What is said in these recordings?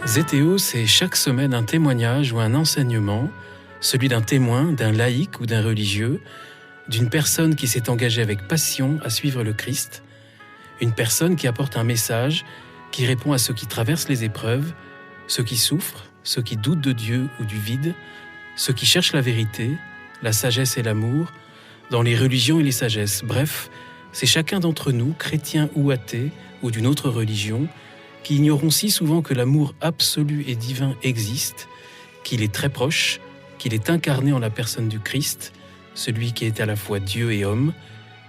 Zétéo, c'est chaque semaine un témoignage ou un enseignement, celui d'un témoin, d'un laïc ou d'un religieux, d'une personne qui s'est engagée avec passion à suivre le Christ, une personne qui apporte un message, qui répond à ceux qui traversent les épreuves, ceux qui souffrent, ceux qui doutent de Dieu ou du vide, ceux qui cherchent la vérité, la sagesse et l'amour, dans les religions et les sagesses. Bref, c'est chacun d'entre nous, chrétiens ou athées, ou d'une autre religion, qui ignorons si souvent que l'amour absolu et divin existe, qu'il est très proche, qu'il est incarné en la personne du Christ, celui qui est à la fois Dieu et homme,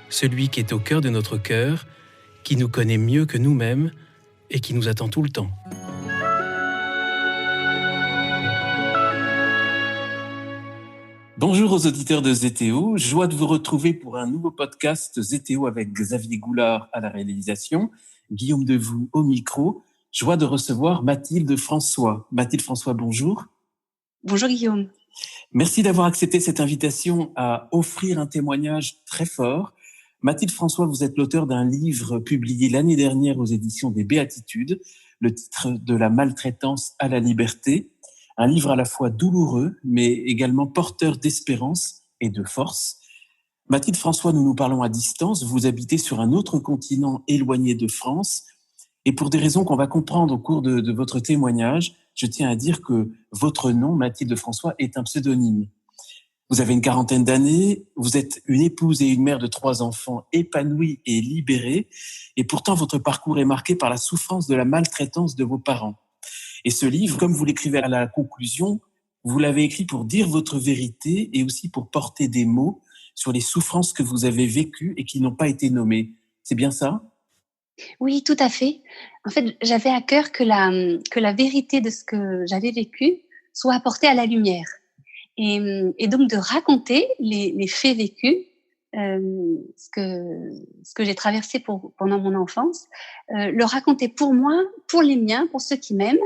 celui qui est au cœur de notre cœur, qui nous connaît mieux que nous-mêmes et qui nous attend tout le temps. Bonjour aux auditeurs de Zétéo, joie de vous retrouver pour un nouveau podcast Zétéo avec Xavier Goulard à la réalisation, Guillaume Devoux au micro, joie de recevoir Mathilde François. Mathilde François, bonjour. Bonjour Guillaume. Merci d'avoir accepté cette invitation à offrir un témoignage très fort. Mathilde François, vous êtes l'auteur d'un livre publié l'année dernière aux éditions des Béatitudes, le titre de la maltraitance à la liberté. Un livre à la fois douloureux, mais également porteur d'espérance et de force. Mathilde François, nous parlons à distance. Vous habitez sur un autre continent éloigné de France. Et pour des raisons qu'on va comprendre au cours de votre témoignage, je tiens à dire que votre nom, Mathilde François, est un pseudonyme. Vous avez une quarantaine d'années, vous êtes une épouse et une mère de 3 enfants épanouis et libérés. Et pourtant, votre parcours est marqué par la souffrance de la maltraitance de vos parents. Et ce livre, comme vous l'écrivez à la conclusion, vous l'avez écrit pour dire votre vérité et aussi pour porter des mots sur les souffrances que vous avez vécues et qui n'ont pas été nommées. C'est bien ça ? Oui, tout à fait. En fait, j'avais à cœur que la vérité de ce que j'avais vécu soit apportée à la lumière. Et donc de raconter les faits vécus, ce que j'ai traversé pendant mon enfance, le raconter pour moi, pour les miens, pour ceux qui m'aiment,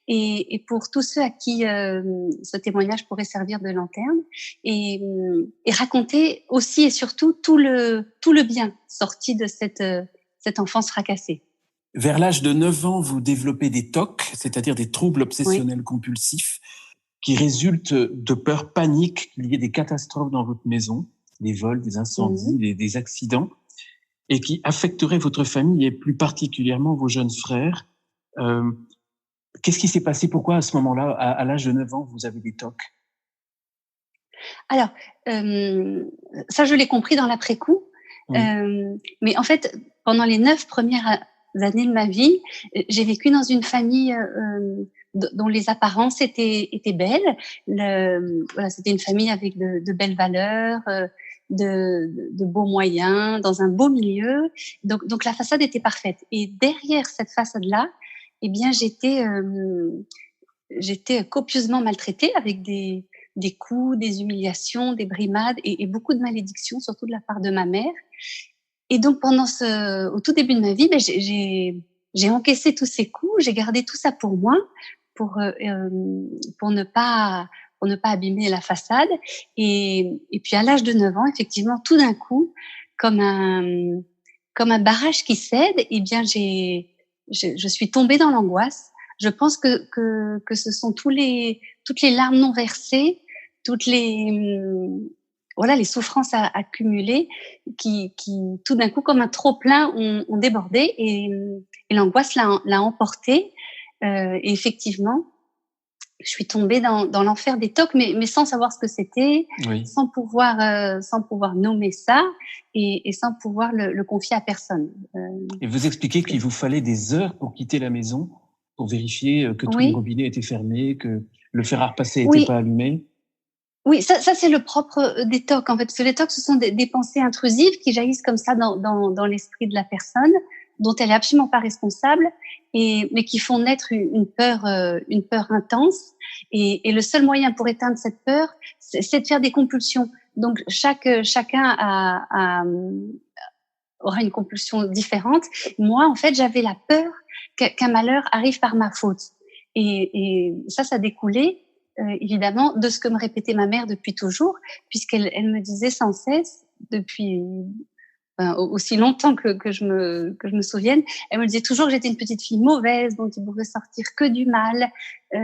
et pour tous ceux à qui ce témoignage pourrait servir de lanterne, et raconter aussi et surtout tout le bien sorti de cette enfance fracassée. Vers l'âge de 9 ans, vous développez des TOC, c'est-à-dire des troubles obsessionnels compulsifs, qui résultent de peurs paniques qu'il y ait des catastrophes dans votre maison, des vols, des incendies, des accidents, et qui affecteraient votre famille et plus particulièrement vos jeunes frères. Qu'est-ce qui s'est passé ? Pourquoi à ce moment-là, à l'âge de 9 ans, vous avez des TOC ? Alors, ça je l'ai compris dans l'après-coup. Oui. Mais en fait, pendant les 9 premières années de ma vie, j'ai vécu dans une famille dont les apparences étaient belles. Voilà, c'était une famille avec de belles valeurs, de beaux moyens, dans un beau milieu. Donc la façade était parfaite. Et derrière cette façade-là, eh bien, j'étais copieusement maltraitée avec des coups, des humiliations, des brimades et beaucoup de malédictions, surtout de la part de ma mère. Et donc, au tout début de ma vie, j'ai encaissé tous ces coups, j'ai gardé tout ça pour moi, pour ne pas abîmer la façade. Et puis, à l'âge de 9 ans, effectivement, tout d'un coup, comme un barrage qui cède, eh bien, je suis tombée dans l'angoisse. Je pense que ce sont toutes les larmes non versées, toutes les souffrances accumulées qui tout d'un coup comme un trop plein ont débordé et l'angoisse l'a emporté. Et effectivement, je suis tombée dans l'enfer des TOC, mais sans savoir ce que c'était, oui. sans pouvoir nommer ça et sans pouvoir le confier à personne. Et vous expliquez qu'il vous fallait des heures pour quitter la maison, pour vérifier que tous les robinets étaient fermés, que le fer à repasser n'était pas allumé. Oui, ça c'est le propre des TOC en fait, parce que les TOC ce sont des pensées intrusives qui jaillissent comme ça dans l'esprit de la personne, dont elle est absolument pas responsable, mais qui font naître une peur intense. Et le seul moyen pour éteindre cette peur, c'est de faire des compulsions. Donc chacun aura une compulsion différente. Moi, en fait, j'avais la peur qu'un malheur arrive par ma faute. Et ça découlait évidemment de ce que me répétait ma mère depuis toujours, puisqu'elle me disait sans cesse, depuis aussi longtemps que je me souvienne, elle me disait toujours que j'étais une petite fille mauvaise, dont il pouvait sortir que du mal,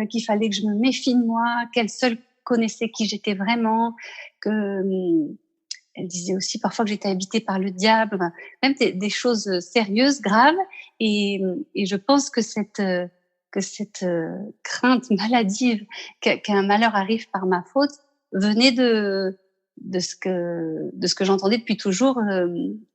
qu'il fallait que je me méfie de moi, qu'elle seule connaissait qui j'étais vraiment, elle disait aussi parfois que j'étais habitée par le diable, même des choses sérieuses, graves. Et je pense que cette crainte maladive qu'un malheur arrive par ma faute venait de ce que j'entendais depuis toujours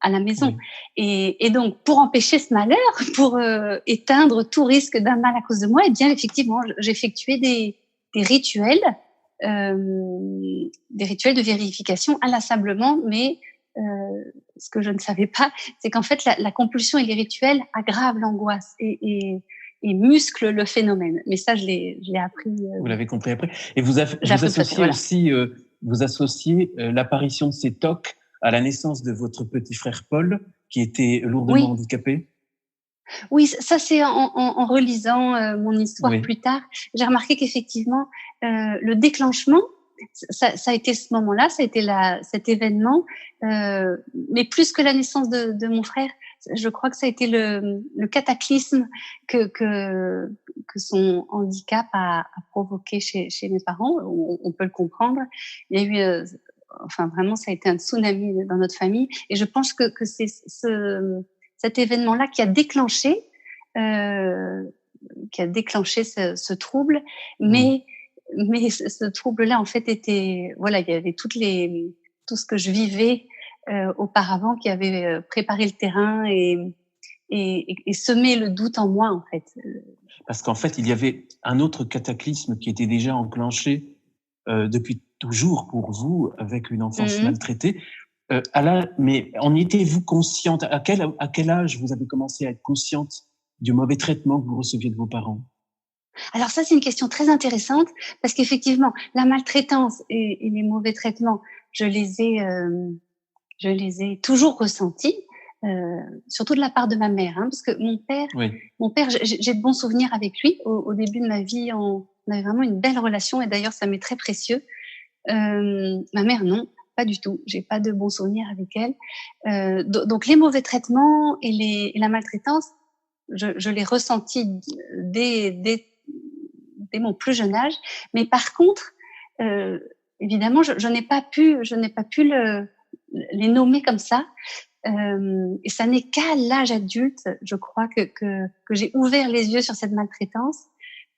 à la maison. Oui. Et donc, pour empêcher ce malheur, pour éteindre tout risque d'un mal à cause de moi, eh bien, effectivement, j'effectuais des rituels, de vérification inlassablement, mais ce que je ne savais pas, c'est qu'en fait, la compulsion et les rituels aggravent l'angoisse et musclent le phénomène. Mais ça, je l'ai appris. Vous l'avez compris après. Et vous associez aussi, vous associez l'apparition de ces TOC à la naissance de votre petit frère Paul, qui était lourdement handicapé. Oui, ça c'est en relisant mon histoire plus tard, j'ai remarqué qu'effectivement le déclenchement, ça a été ce moment-là, ça a été cet événement, mais plus que la naissance de mon frère, je crois que ça a été le cataclysme que son handicap a provoqué chez mes parents. On peut le comprendre. Il y a eu, vraiment, ça a été un tsunami dans notre famille, et je pense que c'est cet événement-là qui a déclenché ce trouble, mais ce trouble-là en fait était, voilà, il y avait tout ce que je vivais auparavant qui avait préparé le terrain et semé le doute en moi en fait. Parce qu'en fait, il y avait un autre cataclysme qui était déjà enclenché depuis toujours pour vous, avec une enfance maltraitée. Mais en étiez-vous consciente? À quel âge vous avez commencé à être consciente du mauvais traitement que vous receviez de vos parents? Alors ça, c'est une question très intéressante, parce qu'effectivement, la maltraitance et les mauvais traitements, je les ai toujours ressentis, surtout de la part de ma mère, parce que mon père, j'ai de bons souvenirs avec lui. Au début de ma vie, on avait vraiment une belle relation, et d'ailleurs, ça m'est très précieux. Ma mère, non. Pas du tout. J'ai pas de bons souvenirs avec elle. Donc les mauvais traitements et la maltraitance, je l'ai ressenti dès mon plus jeune âge. Mais par contre, évidemment, je n'ai pas pu les nommer comme ça. Et ça n'est qu'à l'âge adulte, je crois, que j'ai ouvert les yeux sur cette maltraitance.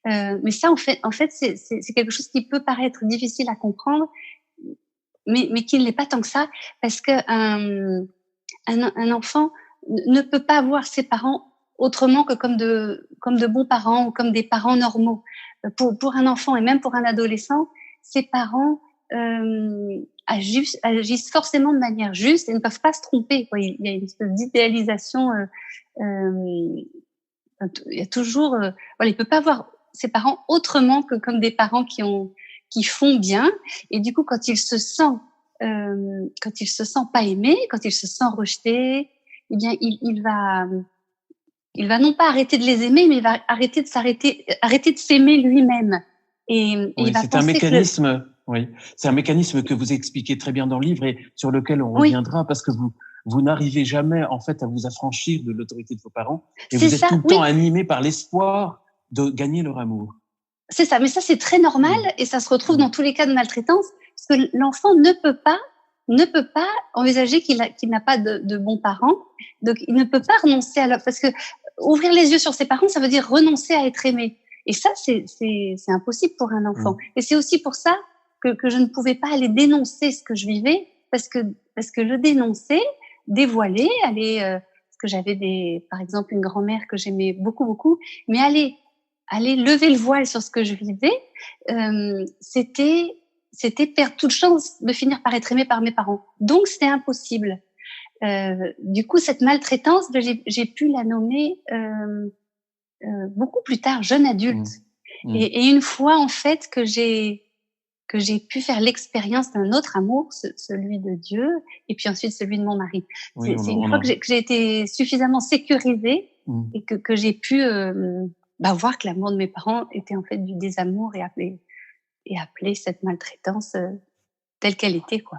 Mais ça, en fait, c'est quelque chose qui peut paraître difficile à comprendre, mais qui ne l'est pas tant que ça, parce que un enfant ne peut pas voir ses parents autrement que comme de bons parents ou comme des parents normaux. Pour un enfant et même pour un adolescent, ses parents agissent forcément de manière juste et ne peuvent pas se tromper. Il y a une espèce d'idéalisation. Il y a toujours, il peut pas voir ses parents autrement que comme des parents qui font bien. Et du coup, quand il se sent pas aimé, quand il se sent rejeté, eh bien, il va non pas arrêter de les aimer, mais il va arrêter de s'aimer lui-même. Et il va c'est un mécanisme. C'est un mécanisme que vous expliquez très bien dans le livre et sur lequel on reviendra, parce que vous n'arrivez jamais en fait à vous affranchir de l'autorité de vos parents, et vous êtes tout le temps animé par l'espoir de gagner leur amour. C'est ça, mais ça c'est très normal, et ça se retrouve dans tous les cas de maltraitance, parce que l'enfant ne peut pas envisager qu'il n'a pas de bons parents, donc il ne peut pas renoncer parce que ouvrir les yeux sur ses parents, ça veut dire renoncer à être aimé, et ça c'est impossible pour un enfant. Et c'est aussi pour ça que je ne pouvais pas aller dénoncer ce que je vivais, parce que le dénoncer, dévoiler, parce que j'avais par exemple une grand-mère que j'aimais beaucoup beaucoup, mais aller lever le voile sur ce que je vivais, c'était perdre toute chance de finir par être aimée par mes parents. Donc, c'était impossible. Du coup, cette maltraitance, j'ai pu la nommer beaucoup plus tard, jeune adulte. Et une fois, en fait, que j'ai pu faire l'expérience d'un autre amour, celui de Dieu, et puis ensuite celui de mon mari. C'est une fois que j'ai été suffisamment sécurisée et que j'ai pu voir que l'amour de mes parents était en fait du désamour, et appeler cette maltraitance telle qu'elle était, quoi.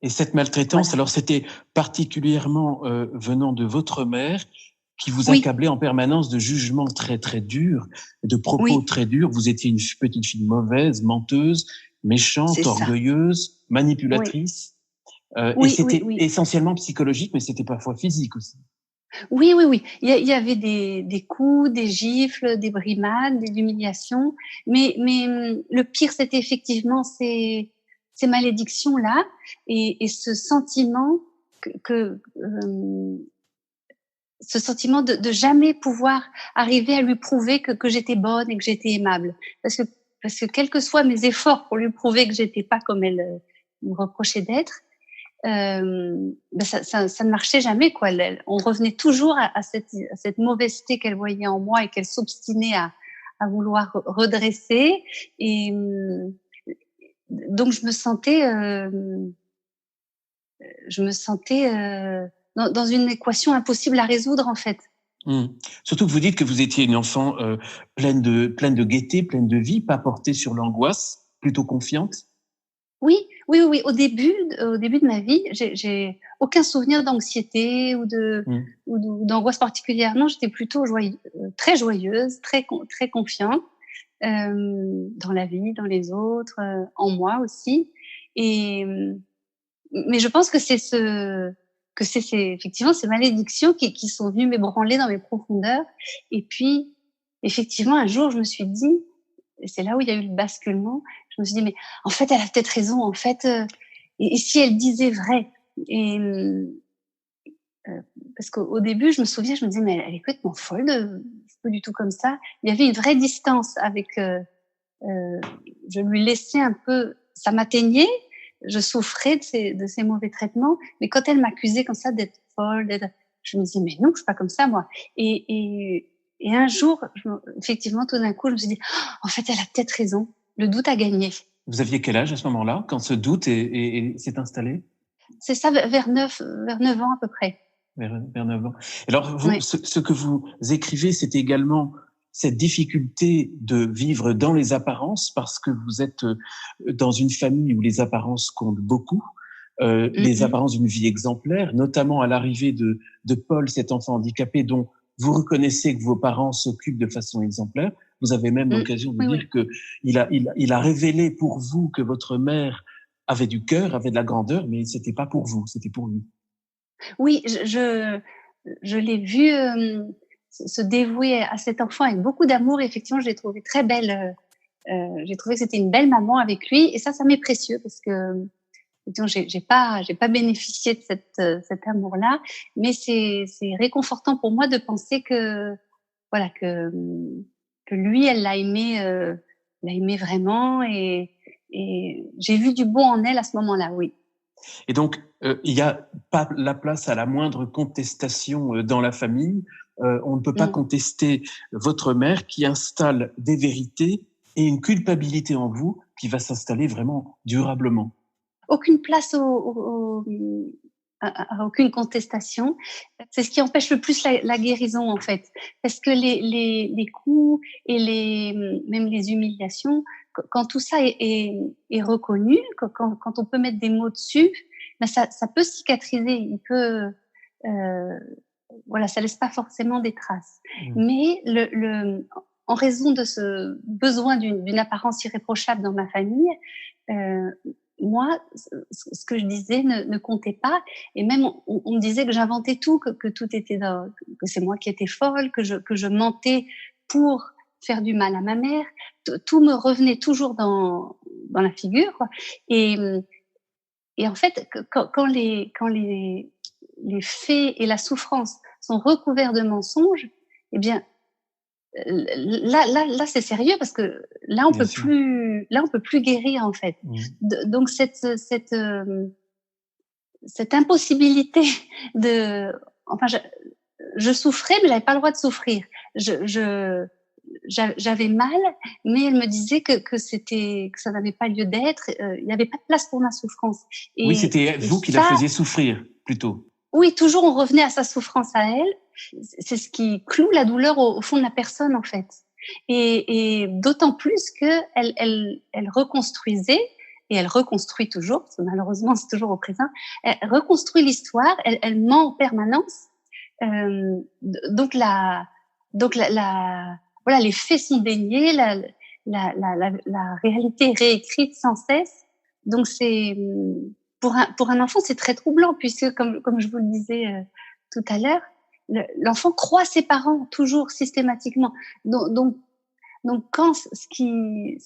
Et cette maltraitance, Voilà. alors c'était particulièrement venant de votre mère, qui vous Oui, accablait en permanence de jugements très très durs, de propos oui, très durs. Vous étiez une petite fille mauvaise, menteuse, c'est méchante, ça. orgueilleuse, Oui, manipulatrice. Et oui, oui, c'était oui. essentiellement psychologique, mais c'était parfois physique aussi. Oui, oui, oui. Il y avait des coups, des gifles, des brimades, des humiliations. Mais le pire, c'était effectivement ces malédictions-là et ce sentiment ce sentiment de jamais pouvoir arriver à lui prouver que j'étais bonne et que j'étais aimable. Parce que quels que soient mes efforts pour lui prouver que j'étais pas comme elle me reprochait d'être, ça ne marchait jamais, quoi. On revenait toujours à cette mauvaiseté qu'elle voyait en moi et qu'elle s'obstinait à vouloir redresser. Et donc je me sentais dans une équation impossible à résoudre, en fait. Mmh. Surtout que vous dites que vous étiez une enfant pleine de gaieté, pleine de vie, pas portée sur l'angoisse, plutôt confiante. Oui, oui, oui, oui. Au début de ma vie, j'ai aucun souvenir d'anxiété Mmh. ou d'angoisse particulière. Non, j'étais plutôt très joyeuse, très confiante dans la vie, dans les autres, en moi aussi. Et mais je pense que c'est effectivement ces malédictions qui sont venues m'ébranler dans mes profondeurs. Et puis, effectivement, un jour, je me suis dit, et c'est là où il y a eu le basculement, je me suis dit: «Mais en fait, elle a peut-être raison, en fait, et si elle disait vrai?» Et parce qu'au début, je me souviens, je me disais: «Mais elle est complètement folle c'est pas du tout comme ça». Il y avait une vraie distance avec, je lui laissais un peu ça m'atteignait, je souffrais de ces mauvais traitements, mais quand elle m'accusait comme ça d'être folle, je me disais: «Mais non, je suis pas comme ça moi». Et un jour, effectivement, tout d'un coup, je me suis dit: «Oh, en fait, elle a peut-être raison, le doute a gagné». Vous aviez quel âge à ce moment-là, quand ce doute s'est installé? C'est ça, vers 9 ans à peu près. Vers 9 ans. Alors, vous, Ouais. ce que vous écrivez, c'est également cette difficulté de vivre dans les apparences, parce que vous êtes dans une famille où les apparences comptent beaucoup, Mmh les mh. apparences d'une vie exemplaire, notamment à l'arrivée de Paul, cet enfant handicapé dont vous reconnaissez que vos parents s'occupent de façon exemplaire. Vous avez même Mmh. l'occasion de Oui, dire oui. que il a révélé pour vous que votre mère avait du cœur, avait de la grandeur, mais c'était pas pour vous, c'était pour lui. Oui, je l'ai vu, se dévouer à cet enfant avec beaucoup d'amour et effectivement, je l'ai trouvé très belle, j'ai trouvé que c'était une belle maman avec lui et ça m'est précieux parce que, effectivement, j'ai pas bénéficié de cet amour-là, mais c'est réconfortant pour moi de penser que, voilà, que lui, elle l'a aimé vraiment et j'ai vu du bon en elle à ce moment-là, oui. Et donc, il y a pas la place à la moindre contestation dans la famille. On ne peut pas Non. contester votre mère qui installe des vérités et une culpabilité en vous qui va s'installer vraiment durablement. Aucune place à aucune contestation. C'est ce qui empêche le plus la guérison, en fait. Parce que les coups et même les humiliations, quand tout ça est reconnu, quand on peut mettre des mots dessus, ben ça peut cicatriser. Il peut, heu, voilà, ça laisse pas forcément des traces. Mmh. Mais en raison de ce besoin d'une apparence irréprochable dans ma famille, heu, moi, ce que je disais ne comptait pas et même on me disait que j'inventais tout, que tout était que c'est moi qui étais folle, que je mentais pour faire du mal à ma mère. Tout me revenait toujours dans la figure, quoi. Et mmh et en fait, quand les faits et la souffrance sont recouverts de mensonges, eh bien, là, c'est sérieux parce que Bien sûr. là, on peut plus guérir, en fait. Mmh. Donc cette impossibilité de enfin, je souffrais, mais j'avais pas le droit de souffrir. J'avais mal, mais elle me disait que ça n'avait pas lieu d'être, il y avait pas de place pour ma souffrance Oui, et c'était et vous qui la ça faisiez souffrir, plutôt. oui, toujours on revenait à sa souffrance à elle. C'est ce qui cloue la douleur au fond de la personne, en fait. Et d'autant plus qu'elle elle reconstruisait, et elle reconstruit toujours, parce que malheureusement c'est toujours au présent, elle reconstruit l'histoire, elle ment en permanence. Donc voilà, les faits sont déniés, la réalité est réécrite sans cesse. Donc c'est pour un enfant c'est très troublant, puisque comme je vous le disais tout à l'heure, l'enfant croit ses parents toujours systématiquement. Donc quand ce qu'il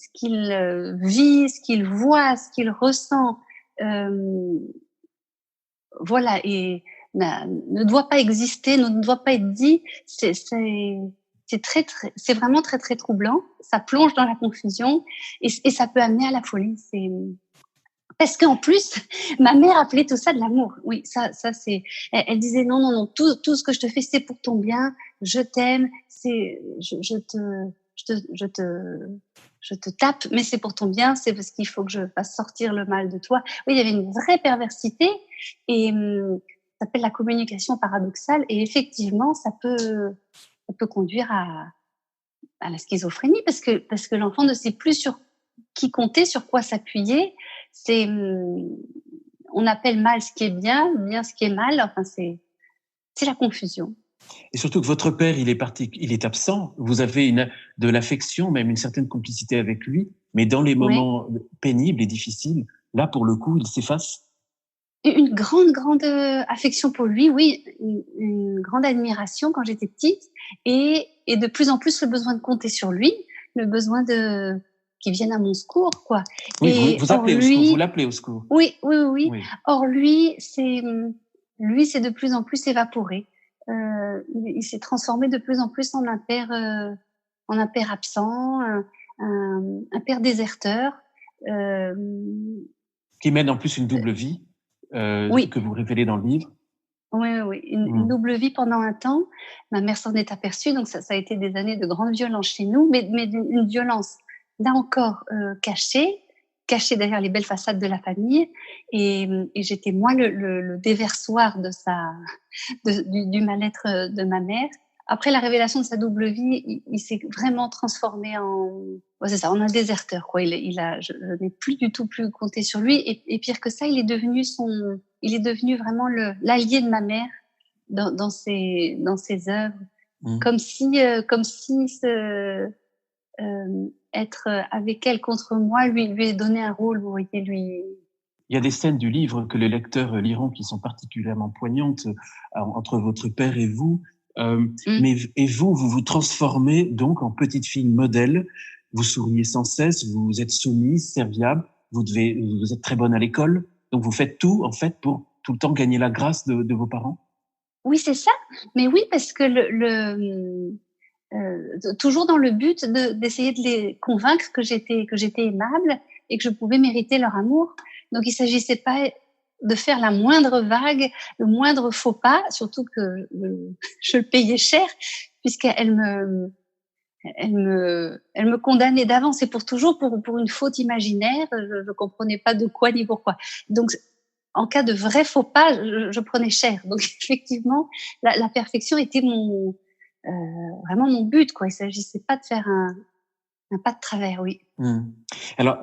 vit, ce qu'il voit, ce qu'il ressent, voilà, et ne doit pas exister, ne doit pas être dit, c'est vraiment très très troublant. Ça plonge dans la confusion et ça peut amener à la folie. Parce qu'en plus, ma mère appelait tout ça de l'amour. Oui, ça c'est. Elle disait non, tout ce que je te fais, c'est pour ton bien. Je t'aime. Je te tape, mais c'est pour ton bien. C'est parce qu'il faut que je fasse sortir le mal de toi. Oui, il y avait une vraie perversité et ça s'appelle la communication paradoxale. Et effectivement, ça peut conduire à la schizophrénie parce que l'enfant ne sait plus sur qui compter, sur quoi s'appuyer. On appelle mal ce qui est bien, bien ce qui est mal. Enfin, c'est la confusion. Et surtout que votre père, il est absent. Vous avez de l'affection, même une certaine complicité avec lui, mais dans les moments pénibles et difficiles, là, pour le coup, il s'efface. Une grande affection pour lui, oui, une grande admiration quand j'étais petite, et de plus en plus le besoin de compter sur lui, le besoin qu'il vienne à mon secours, quoi. Oui, et vous appelez au secours, vous l'appelez au secours. Oui. Or lui, c'est de plus en plus évaporé. Il s'est transformé de plus en plus en un père absent, un père déserteur. Qui mène en plus une double vie, que vous révélez dans le livre. Oui, une double vie pendant un temps. Ma mère s'en est aperçue, donc ça a été des années de grande violence chez nous, mais d'une violence, là encore, cachée derrière les belles façades de la famille. Et j'étais moi le déversoir du mal-être de ma mère. Après la révélation de sa double vie, il s'est vraiment transformé en un déserteur, quoi. Je n'ai plus du tout compté sur lui. Et pire que ça, il est devenu vraiment l'allié de ma mère dans ses œuvres. Comme si être avec elle contre moi lui donner un rôle, vous voyez, lui. Il y a des scènes du livre que les lecteurs liront qui sont particulièrement poignantes entre votre père et vous. Mais vous vous transformez donc en petite fille modèle. Vous souriez sans cesse, vous êtes soumise, serviable, vous êtes très bonne à l'école. Donc vous faites tout en fait pour tout le temps gagner la grâce de vos parents. Oui, c'est ça. Mais oui, parce que toujours dans le but d'essayer de les convaincre que j'étais aimable et que je pouvais mériter leur amour. Donc il s'agissait pas de faire la moindre vague, le moindre faux pas, surtout que je le payais cher, puisqu'elle me condamnait d'avance et pour toujours pour une faute imaginaire. Je comprenais pas de quoi ni pourquoi. Donc en cas de vrai faux pas, je prenais cher. Donc effectivement, la perfection était vraiment mon but, quoi. Il s'agissait pas de faire un pas de travers, oui. Alors,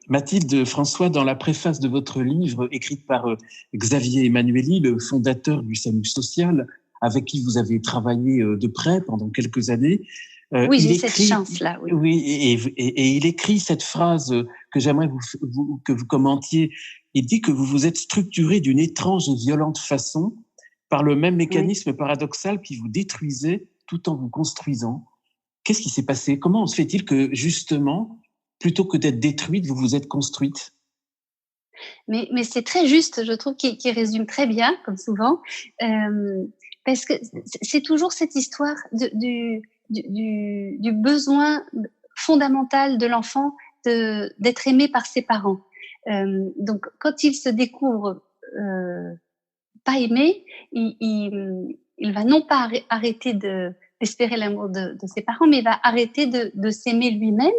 Mathilde François, dans la préface de votre livre, écrite par Xavier Emmanuelli, le fondateur du SAMU social, avec qui vous avez travaillé de près pendant quelques années. Oui, j'ai cette chance-là, oui. Oui, et il écrit cette phrase que j'aimerais que vous commentiez. Il dit que vous vous êtes structuré d'une étrange et violente façon par le même mécanisme paradoxal qui vous détruisait tout en vous construisant. Qu'est-ce qui s'est passé? Comment se fait-il que, justement, plutôt que d'être détruite, vous vous êtes construite? Mais c'est très juste, je trouve, qui résume très bien, comme souvent, parce que c'est toujours cette histoire du besoin fondamental de l'enfant d'être aimé par ses parents. Donc, quand il se découvre pas aimé, il va non pas arrêter d'espérer l'amour de ses parents, mais il va arrêter de s'aimer lui-même,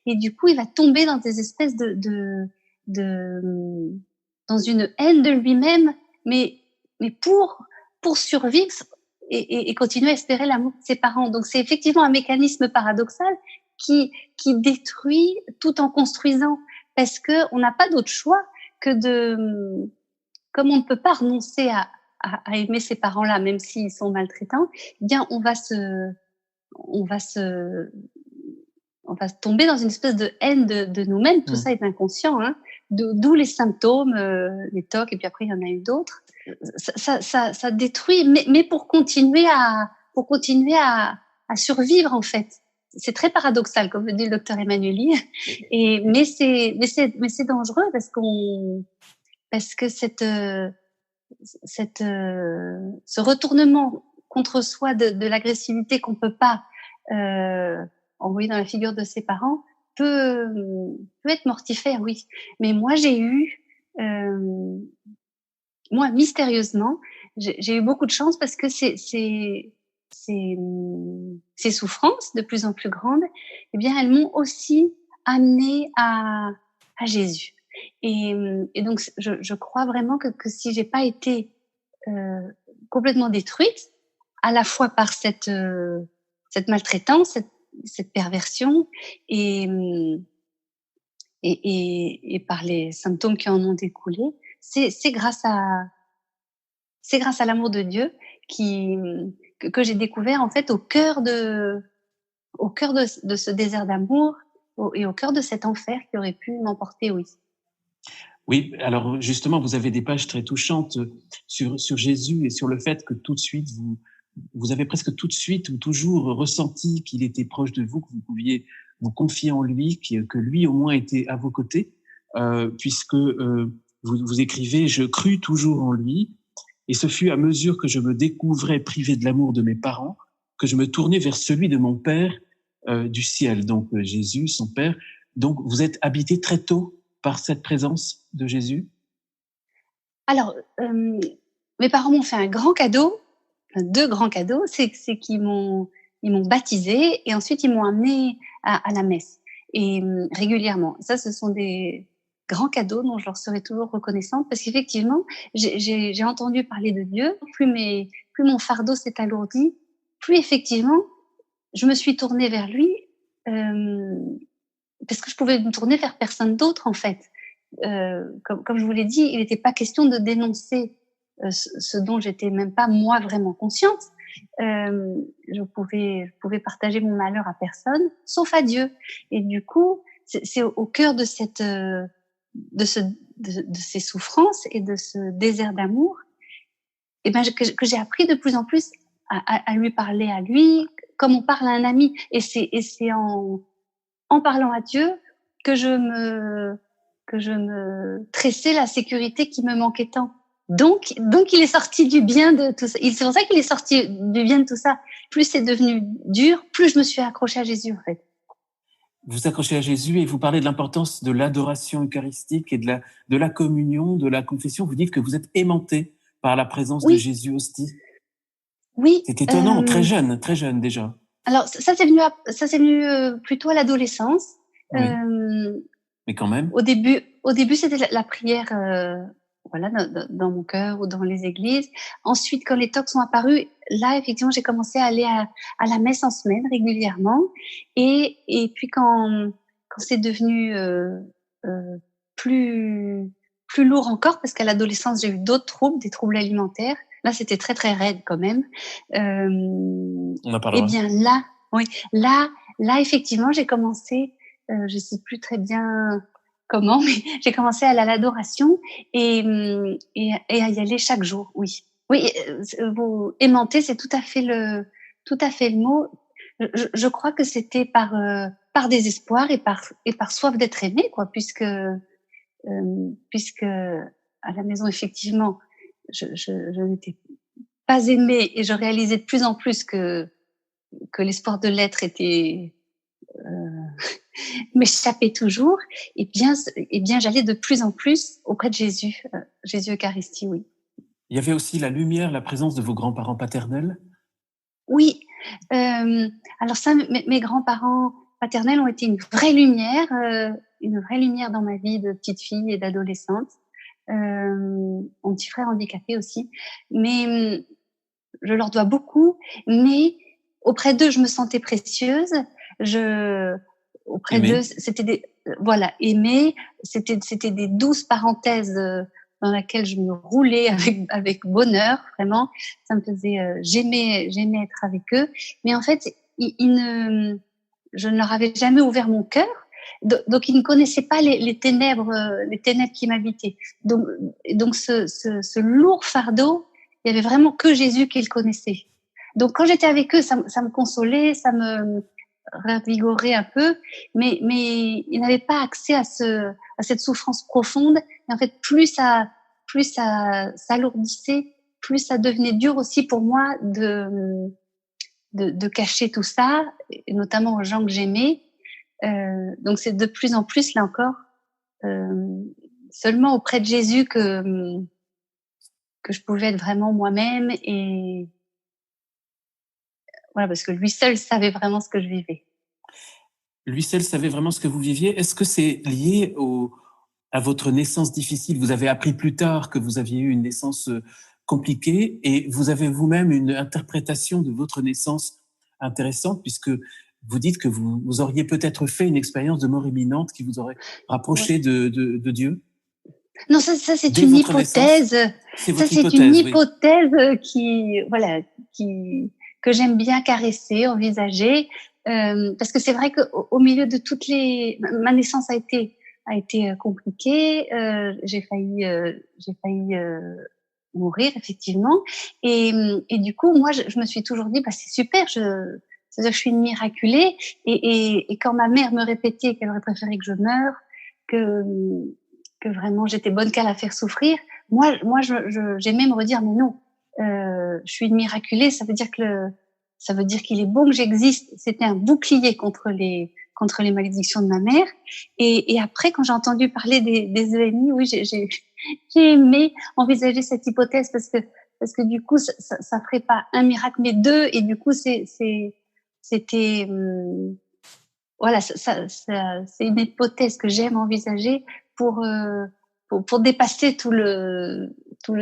et du coup, il va tomber dans des espèces dans une haine de lui-même, mais pour survivre et continuer à espérer l'amour de ses parents. Donc, c'est effectivement un mécanisme paradoxal qui détruit tout en construisant. parce que on n'a pas d'autre choix que comme on ne peut pas renoncer à aimer ces parents-là, même s'ils sont maltraitants, eh bien, on va tomber dans une espèce de haine de nous-mêmes. Tout ça est inconscient, hein. D'où les symptômes, les TOC, et puis après il y en a eu d'autres. Ça détruit, mais pour continuer à survivre en fait. C'est très paradoxal, comme le dit le docteur Emmanueli. Mais c'est dangereux parce que ce retournement contre soi de l'agressivité qu'on peut pas envoyer dans la figure de ses parents peut être mortifère, oui. Mais moi, j'ai eu, mystérieusement, j'ai eu beaucoup de chance parce que ces souffrances de plus en plus grandes, eh bien, elles m'ont aussi amenée à Jésus. Et donc, je crois vraiment que si j'ai pas été complètement détruite, à la fois par cette maltraitance, cette perversion, et par les symptômes qui en ont découlé, c'est grâce à l'amour de Dieu que j'ai découvert en fait au cœur de ce désert d'amour et au cœur de cet enfer qui aurait pu m'emporter, oui. Oui, alors justement, vous avez des pages très touchantes sur Jésus et sur le fait que tout de suite, vous avez presque tout de suite ou toujours ressenti qu'il était proche de vous, que vous pouviez vous confier en lui, que lui au moins était à vos côtés, puisque vous écrivez « Je crus toujours en lui, et ce fut à mesure que je me découvrais privé de l'amour de mes parents que je me tournais vers celui de mon Père du ciel. » Donc Jésus, son Père. Donc vous êtes habité très tôt par cette présence de Jésus? Alors, mes parents m'ont fait un grand cadeau, deux grands cadeaux, c'est qu'ils m'ont baptisée et ensuite ils m'ont amenée à la messe, et régulièrement. Ça, ce sont des grands cadeaux dont je leur serai toujours reconnaissante, parce qu'effectivement, j'ai entendu parler de Dieu. Plus mon fardeau s'est alourdi, plus effectivement, je me suis tournée vers lui, parce que je pouvais me tourner vers personne d'autre en fait. Comme je vous l'ai dit, il n'était pas question de dénoncer ce dont j'étais même pas moi vraiment consciente. Je pouvais partager mon malheur à personne, sauf à Dieu. Et du coup, c'est au cœur de ces souffrances et de ce désert d'amour, et ben que j'ai appris de plus en plus à lui parler à lui comme on parle à un ami. Et c'est en parlant à Dieu que je me tressais la sécurité qui me manquait tant. Donc il est sorti du bien de tout ça. C'est pour ça qu'il est sorti du bien de tout ça. Plus c'est devenu dur, plus je me suis accrochée à Jésus, en fait. Vous accrochez à Jésus et vous parlez de l'importance de l'adoration eucharistique et de la communion, de la confession. Vous dites que vous êtes aimanté par la présence de Jésus hostie. Oui. C'est étonnant, très jeune déjà. Alors ça c'est venu plutôt à l'adolescence. Oui. Mais quand même. Au début c'était la prière, voilà, dans mon cœur ou dans les églises. Ensuite, quand les TOC sont apparus, là effectivement j'ai commencé à aller à la messe en semaine régulièrement. Et puis quand c'est devenu plus lourd encore, parce qu'à l'adolescence j'ai eu d'autres troubles, des troubles alimentaires. Là, c'était très très raide quand même. On en parlera. Eh bien là, oui, là effectivement, j'ai commencé, je sais plus très bien comment, mais j'ai commencé à aller à l'adoration et à y aller chaque jour. Oui, vous aimanter, c'est tout à fait le mot. Je crois que c'était par désespoir et par soif d'être aimé, quoi, puisque à la maison effectivement, je n'étais pas aimée et je réalisais de plus en plus que l'espoir de l'être était m'échappait toujours. Et bien j'allais de plus en plus auprès de Jésus, Jésus Eucharistie, oui. Il y avait aussi la lumière, la présence de vos grands-parents paternels? Oui, alors ça, mes grands-parents paternels ont été une vraie lumière dans ma vie de petite fille et d'adolescente. Mon petit frère handicapé aussi, mais je leur dois beaucoup. Mais auprès d'eux, je me sentais précieuse. Auprès d'eux, c'était voilà, aimer, c'était des douces parenthèses dans lesquelles je me roulais avec bonheur, vraiment. Ça me faisait, j'aimais être avec eux. Mais en fait, je ne leur avais jamais ouvert mon cœur. Donc, ils ne connaissaient pas les ténèbres qui m'habitaient. Donc ce lourd fardeau, il y avait vraiment que Jésus qui le connaissait. Donc, quand j'étais avec eux, ça me consolait, ça me ravigorait un peu, mais ils n'avaient pas accès à cette souffrance profonde. Et en fait, plus ça s'alourdissait, plus ça devenait dur aussi pour moi de cacher tout ça, et notamment aux gens que j'aimais. Donc c'est de plus en plus, là encore, seulement auprès de Jésus que je pouvais être vraiment moi-même, et voilà, parce que lui seul savait vraiment ce que je vivais. Lui seul savait vraiment ce que vous viviez. Est-ce que c'est lié à votre naissance difficile? Vous avez appris plus tard que vous aviez eu une naissance compliquée, et vous avez vous-même une interprétation de votre naissance intéressante, puisque vous dites que vous auriez peut-être fait une expérience de mort imminente qui vous aurait rapproché de Dieu. Non, ça c'est une hypothèse. Ça c'est une hypothèse que j'aime bien caresser, envisager, parce que c'est vrai qu'au milieu de ma naissance a été compliquée. J'ai failli mourir, effectivement, et du coup moi je me suis toujours dit c'est super, c'est-à-dire que je suis une miraculée, et quand ma mère me répétait qu'elle aurait préféré que je meure, que vraiment j'étais bonne qu'à la faire souffrir, moi j'aimais me redire mais non, je suis une miraculée, ça veut dire qu'il est bon que j'existe. C'était un bouclier contre les malédictions de ma mère. Et après, quand j'ai entendu parler des EMI, oui, j'ai aimé envisager cette hypothèse, parce que du coup ça ferait pas un miracle mais deux, et du coup c'était voilà, c'est une hypothèse que j'aime envisager pour dépasser tout le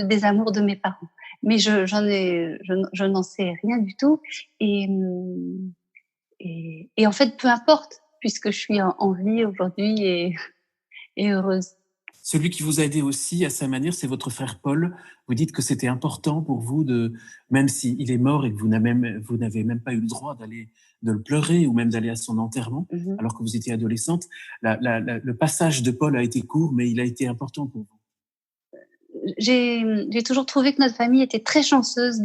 désamour de mes parents. Mais je n'en sais rien du tout, et en fait peu importe, puisque je suis en vie aujourd'hui et heureuse. Celui qui vous a aidé aussi à sa manière, c'est votre frère Paul. Vous dites que c'était important pour vous, même s'il est mort et que vous n'avez même pas eu le droit de le pleurer ou même d'aller à son enterrement, alors que vous étiez adolescente. Le passage de Paul a été court, mais il a été important pour vous. J'ai toujours trouvé que notre famille était très chanceuse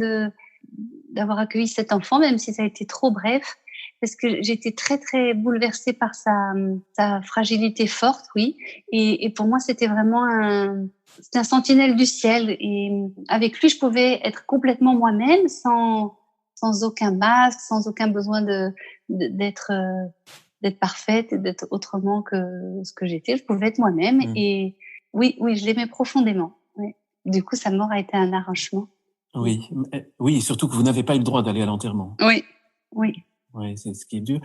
d'avoir accueilli cet enfant, même si ça a été trop bref, parce que j'étais très très bouleversée par sa fragilité forte, oui, et pour moi c'était vraiment un sentinelle du ciel, et avec lui je pouvais être complètement moi-même, sans aucun masque, sans aucun besoin d'être parfaite et d'être autrement que ce que j'étais. Je pouvais être moi-même, et oui, je l'aimais profondément. Oui. Du coup, sa mort a été un arrangement. Oui, surtout que vous n'avez pas eu le droit d'aller à l'enterrement. Oui. Oui, c'est ce qui est dur.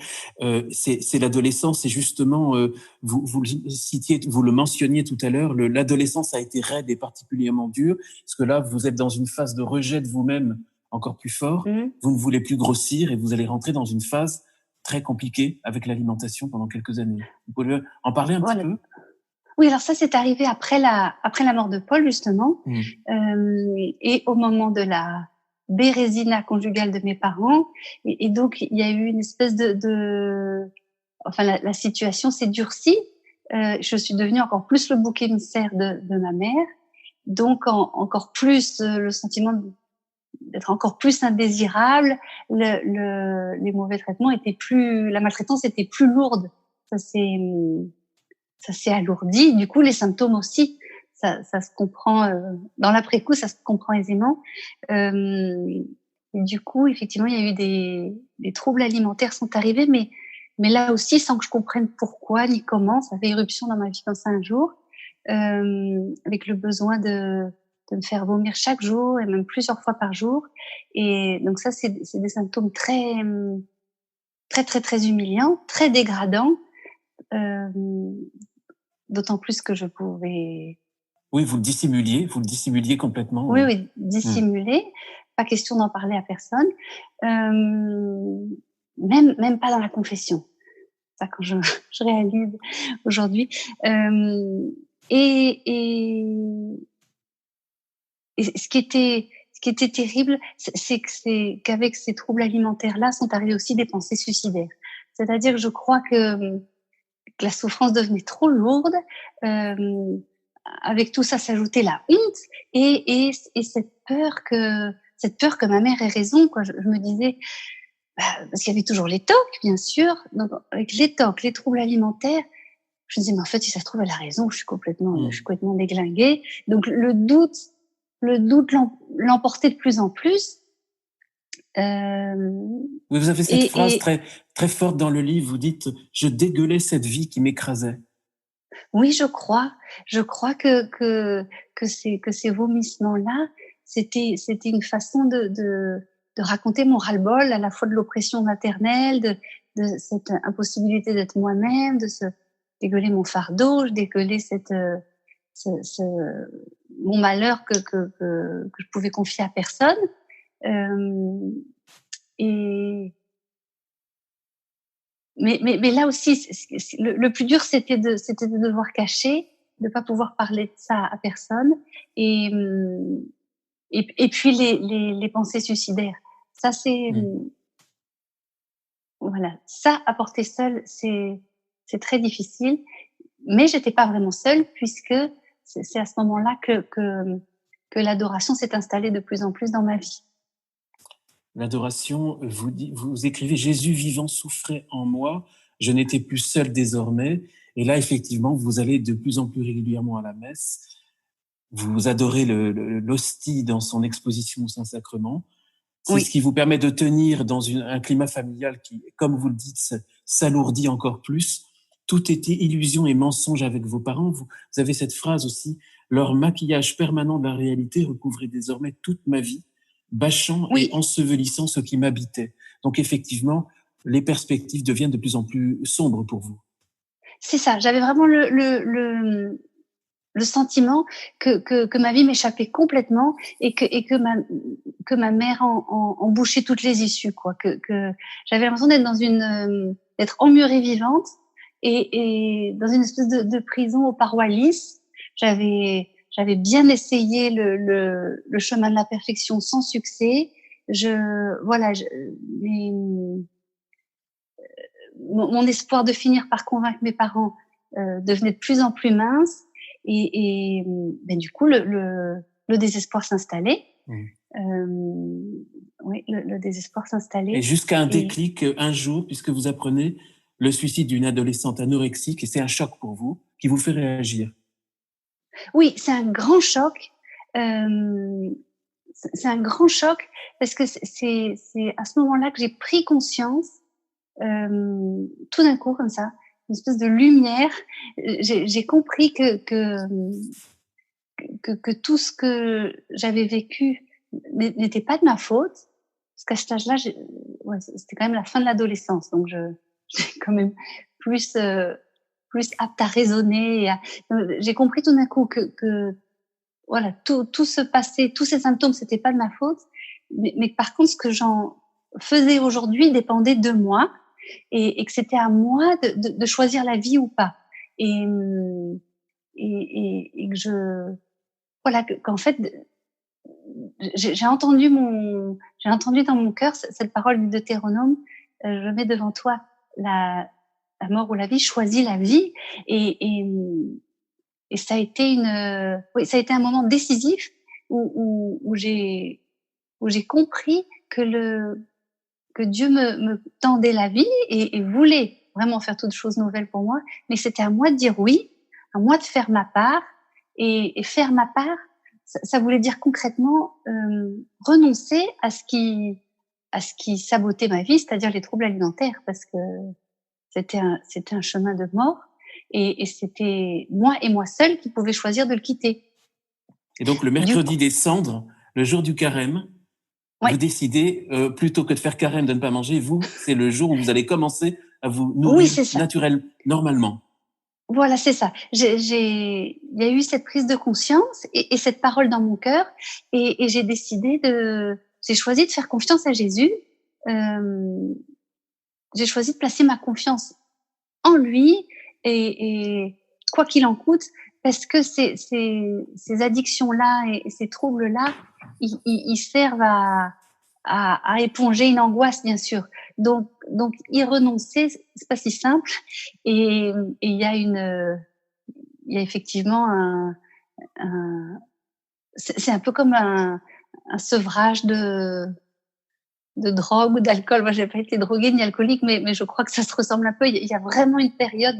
C'est l'adolescence, et justement, vous le mentionniez tout à l'heure, l'adolescence a été raide et particulièrement dure, parce que là, vous êtes dans une phase de rejet de vous-même encore plus fort. Vous ne voulez plus grossir, et vous allez rentrer dans une phase très compliquée avec l'alimentation pendant quelques années. Vous pouvez en parler un petit peu? Oui, alors ça, c'est arrivé après la mort de Paul, justement, et au moment de la bérésina conjugale de mes parents, et donc il y a eu une espèce enfin la situation s'est durcie. Je suis devenue encore plus le bouc émissaire de ma mère, donc encore plus le sentiment d'être encore plus indésirable. Les mauvais traitements la maltraitance était plus lourde. Ça s'est alourdi. Du coup, les symptômes aussi, ça se comprend, dans l'après-coup, ça se comprend aisément. Et du coup, effectivement, il y a eu des troubles alimentaires sont arrivés, mais là aussi, sans que je comprenne pourquoi ni comment, ça fait éruption dans ma vie comme ça un jour, avec le besoin de me faire vomir chaque jour, et même plusieurs fois par jour. Et donc ça, c'est des symptômes très, très, très, très humiliants, très dégradants. D'autant plus que je pouvais... Oui, vous le dissimuliez complètement. Oui, dissimuler. Pas question d'en parler à personne. Même pas dans la confession. ça quand je réalise aujourd'hui. Euh, et, et, et ce qui était terrible, c'est qu'avec ces troubles alimentaires-là sont arrivées aussi des pensées suicidaires. C'est-à-dire que je crois que la souffrance devenait trop lourde. Euh, Avec tout ça s'ajoutait la honte et cette peur que ma mère ait raison. Quoi. Je me disais, parce qu'il y avait toujours les TOC, bien sûr. Donc, avec les TOC, les troubles alimentaires, je me disais, mais en fait, si ça se trouve, elle a raison, je suis complètement déglinguée. Donc, le doute l'emportait de plus en plus. Vous avez cette phrase très, très forte dans le livre, vous dites « Je dégueulais cette vie qui m'écrasait ». Oui, je crois que ces vomissements-là, c'était une façon de raconter mon ras-le-bol, à la fois de l'oppression maternelle, de cette impossibilité d'être moi-même, de se dégueuler mon fardeau, je dégueulais mon malheur que je pouvais confier à personne. Et mais là aussi, le plus dur, c'était de devoir cacher, de pas pouvoir parler de ça à personne, et puis les pensées suicidaires. Ça, voilà, ça à porter seul, c'est très difficile. Mais j'étais pas vraiment seule, puisque c'est à ce moment-là que l'adoration s'est installée de plus en plus dans ma vie. L'adoration, vous écrivez « Jésus vivant souffrait en moi, je n'étais plus seul désormais ». Et là, effectivement, vous allez de plus en plus régulièrement à la messe. Vous adorez l'hostie dans son exposition au Saint-Sacrement. C'est ce qui vous permet de tenir dans un climat familial qui, comme vous le dites, s'alourdit encore plus. Tout était illusion et mensonge avec vos parents. Vous avez cette phrase aussi, « Leur maquillage permanent de la réalité recouvrait désormais toute ma vie, bâchant et ensevelissant ce qui m'habitait. » Donc effectivement, les perspectives deviennent de plus en plus sombres pour vous. C'est ça, j'avais vraiment le sentiment que ma vie m'échappait complètement et que ma mère en bouchait toutes les issues, quoi. Que j'avais l'impression d'être d'être emmurée vivante et dans une espèce de prison aux parois lisses. J'avais bien essayé le chemin de la perfection sans succès. Mon espoir de finir par convaincre mes parents devenait de plus en plus mince et du coup le désespoir s'installait. Le désespoir s'installait. Et jusqu'à un déclic un jour, puisque vous apprenez le suicide d'une adolescente anorexique, et c'est un choc pour vous, qui vous fait réagir. Oui, c'est un grand choc. C'est un grand choc parce que c'est à ce moment-là que j'ai pris conscience, tout d'un coup comme ça, une espèce de lumière. J'ai compris que tout ce que j'avais vécu n'était pas de ma faute, parce qu'à cet âge-là, c'était quand même la fin de l'adolescence, donc j'étais quand même plus apte à raisonner. J'ai compris tout d'un coup que voilà, tout se passait, tous ces symptômes, c'était pas de ma faute, mais par contre, ce que j'en faisais aujourd'hui dépendait de moi et que c'était à moi de choisir la vie ou pas. Et que qu'en fait, j'ai entendu dans mon cœur cette parole du Deutéronome, je mets devant toi la mort ou la vie, choisis la vie. Et ça a été ça a été un moment décisif où j'ai compris que Dieu me tendait la vie et voulait vraiment faire toutes choses nouvelles pour moi, mais c'était à moi de dire oui, à moi de faire ma part, et faire ma part, ça voulait dire concrètement renoncer à ce qui sabotait ma vie, c'est-à-dire les troubles alimentaires, parce que c'était un chemin de mort. Et c'était moi et moi seule qui pouviez choisir de le quitter. Et donc, le mercredi des cendres, le jour du carême, vous décidez, plutôt que de faire carême, de ne pas manger, c'est le jour où vous allez commencer à vous nourrir naturellement, normalement. Voilà, c'est ça. Il y a eu cette prise de conscience et cette parole dans mon cœur, et j'ai choisi de faire confiance à Jésus. J'ai choisi de placer ma confiance en lui et quoi qu'il en coûte, parce que ces addictions-là et ces troubles-là, ils servent à éponger une angoisse, bien sûr. Donc y renoncer, c'est pas si simple. Et il y a effectivement c'est un peu comme un sevrage de drogue ou d'alcool. Moi, j'ai pas été droguée ni alcoolique, mais je crois que ça se ressemble un peu. Il y a vraiment une période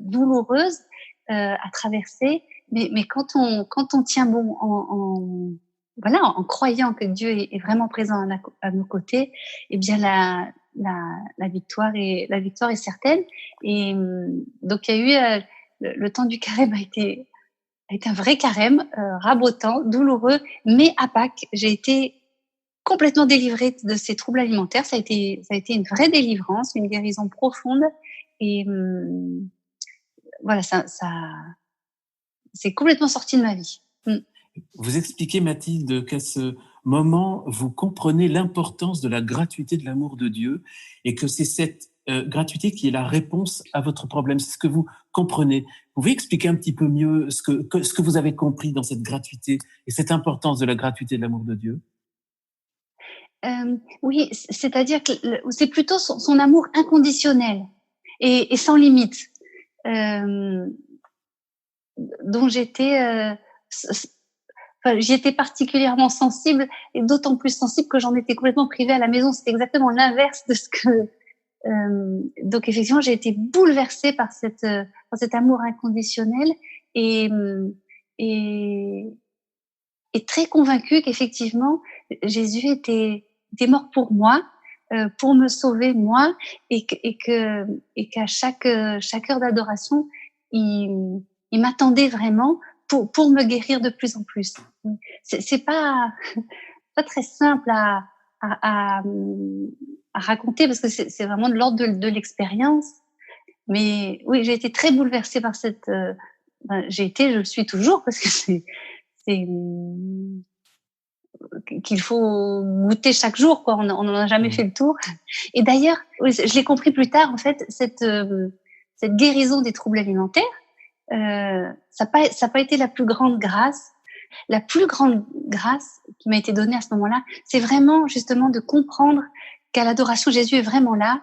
douloureuse à traverser. Mais quand on tient bon en croyant que Dieu est vraiment présent à nos côtés, eh bien la victoire est certaine. Et donc il y a eu le temps du carême a été un vrai carême, rabotant, douloureux, mais à Pâques, j'ai été complètement délivrée de ces troubles alimentaires. Ça a été une vraie délivrance, une guérison profonde. Et voilà, ça c'est complètement sorti de ma vie. Vous expliquez, Mathilde, qu'à ce moment, vous comprenez l'importance de la gratuité de l'amour de Dieu et que c'est cette gratuité qui est la réponse à votre problème. C'est ce que vous comprenez. Vous pouvez expliquer un petit peu mieux ce que vous avez compris dans cette gratuité et cette importance de la gratuité de l'amour de Dieu? Oui, c'est-à-dire que c'est plutôt son amour inconditionnel et sans limite, dont j'y étais particulièrement sensible, et d'autant plus sensible que j'en étais complètement privée à la maison. C'était exactement l'inverse de ce que donc effectivement, j'ai été bouleversée par cet amour inconditionnel et et très convaincue qu'effectivement Jésus était mort pour moi, pour me sauver moi, et qu'à chaque heure d'adoration, il m'attendait vraiment pour me guérir de plus en plus. C'est pas très simple à raconter, parce que c'est vraiment de l'ordre de l'expérience. Mais oui, j'ai été très bouleversée par je le suis toujours, parce que c'est qu'il faut goûter chaque jour, quoi. On n'en a jamais fait le tour. Et d'ailleurs, oui, je l'ai compris plus tard, en fait, cette guérison des troubles alimentaires, ça n'a pas été la plus grande grâce. La plus grande grâce qui m'a été donnée à ce moment-là, c'est vraiment justement de comprendre qu'à l'adoration, Jésus est vraiment là,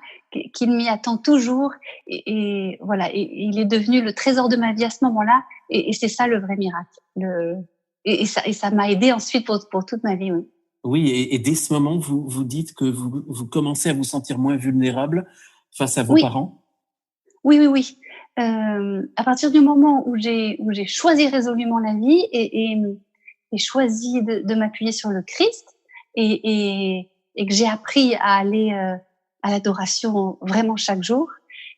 qu'il m'y attend toujours, et voilà, et il est devenu le trésor de ma vie à ce moment-là, et c'est ça le vrai miracle. Et ça m'a aidée ensuite pour toute ma vie. Oui. Oui, et dès ce moment, vous dites que vous commencez à vous sentir moins vulnérable face à vos Oui. parents? Oui. À partir du moment où j'ai choisi résolument la vie et choisi de m'appuyer sur le Christ, et que j'ai appris à aller à l'adoration vraiment chaque jour,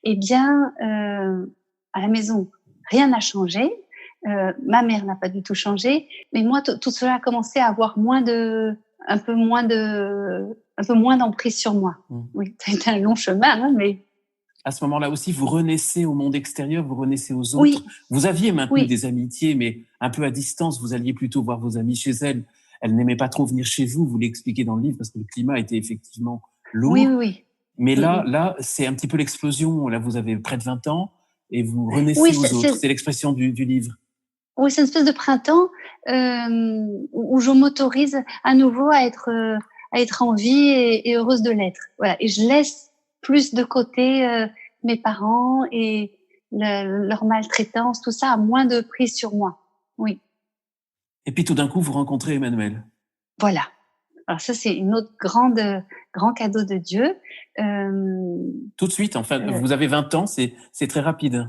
eh bien, à la maison, rien n'a changé. Ma mère n'a pas du tout changé, mais moi, tout cela a commencé à avoir un peu moins d'emprise sur moi. Oui, ça a été un long chemin, hein, mais à ce moment-là aussi, vous renaissez au monde extérieur, vous renaissez aux autres. Oui. Vous aviez maintenu Oui. des amitiés, mais un peu à distance. Vous alliez plutôt voir vos amis chez elles. Elles n'aimaient pas trop venir chez vous l'expliquez dans le livre, parce que le climat était effectivement lourd. Oui. Mais là, c'est un petit peu l'explosion. Là, vous avez près de 20 ans et vous renaissez aux autres. C'est l'expression du livre. Oui, c'est une espèce de printemps où je m'autorise à nouveau à être en vie et heureuse de l'être. Voilà. Et je laisse plus de côté mes parents et leur maltraitance, tout ça a moins de prise sur moi. Oui. Et puis tout d'un coup, vous rencontrez Emmanuel. Voilà. Alors ça, c'est une autre grand cadeau de Dieu. Tout de suite, enfin, vous avez 20 ans, c'est très rapide.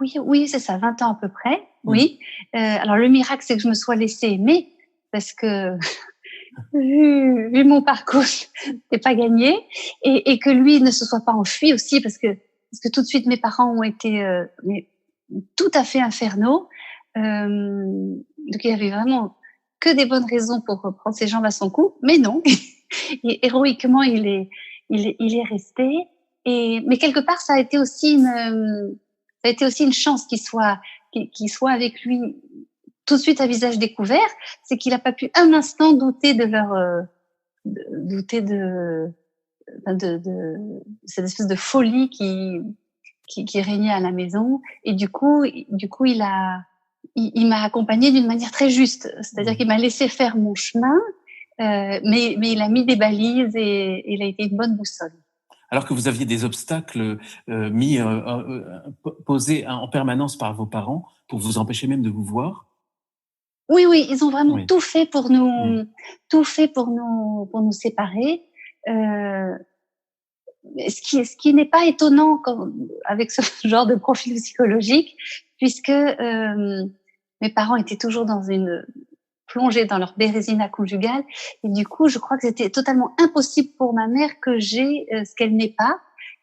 Oui, c'est ça, 20 ans à peu près, oui. Alors le miracle, c'est que je me sois laissée aimer, parce que vu mon parcours, c'est pas gagné, et que lui ne se soit pas enfui aussi, parce que tout de suite mes parents ont été tout à fait infernaux. Donc il y avait vraiment que des bonnes raisons pour reprendre ses jambes à son cou, mais non. Et héroïquement, il est resté. Mais quelque part, ça a été aussi une chance qu'il soit avec lui tout de suite à visage découvert. C'est qu'il n'a pas pu un instant douter de cette espèce de folie qui régnait à la maison. Et du coup, il m'a accompagnée d'une manière très juste. C'est-à-dire qu'il m'a laissé faire mon chemin, mais il a mis des balises et il a été une bonne boussole. Alors que vous aviez des obstacles posés en permanence par vos parents pour vous empêcher même de vous voir. Oui, ils ont vraiment tout fait pour nous séparer. Ce qui n'est pas étonnant avec ce genre de profil psychologique, puisque mes parents étaient toujours plongés dans leur bérésina conjugale, et du coup, je crois que c'était totalement impossible pour ma mère que j'ai ce qu'elle n'est pas,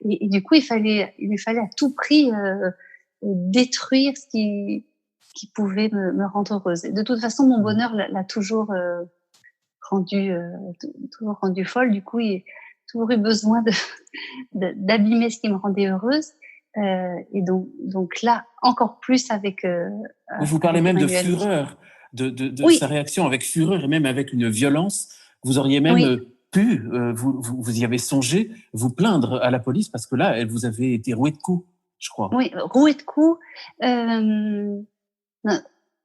et du coup, il lui fallait à tout prix détruire ce qui pouvait me rendre heureuse. Et de toute façon, mon bonheur l'a toujours rendue folle. Du coup, il a toujours eu besoin d'abîmer ce qui me rendait heureuse. Et donc là, encore plus avec. Vous parlez même de Emmanuel. Fureur, de sa réaction avec fureur et même avec une violence. Vous auriez même pu, vous y avez songé, vous plaindre à la police parce que là, vous avez été roué de coups, je crois. Oui, roué de coups.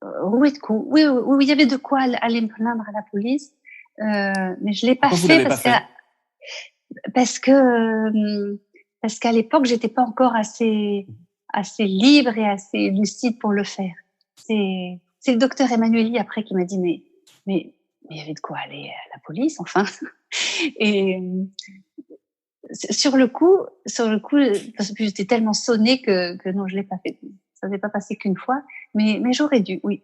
Roué de coups. Oui, il y avait de quoi aller me plaindre à la police, mais je l'ai pas Pourquoi fait vous l'avez pas fait? parce qu'à l'époque, j'étais pas encore assez libre et assez lucide pour le faire. C'est le docteur Emmanueli après qui m'a dit mais il y avait de quoi aller à la police, enfin. Et sur le coup, parce que j'étais tellement sonnée que non, je l'ai pas fait. Ça s'est pas passé qu'une fois, mais j'aurais dû, oui.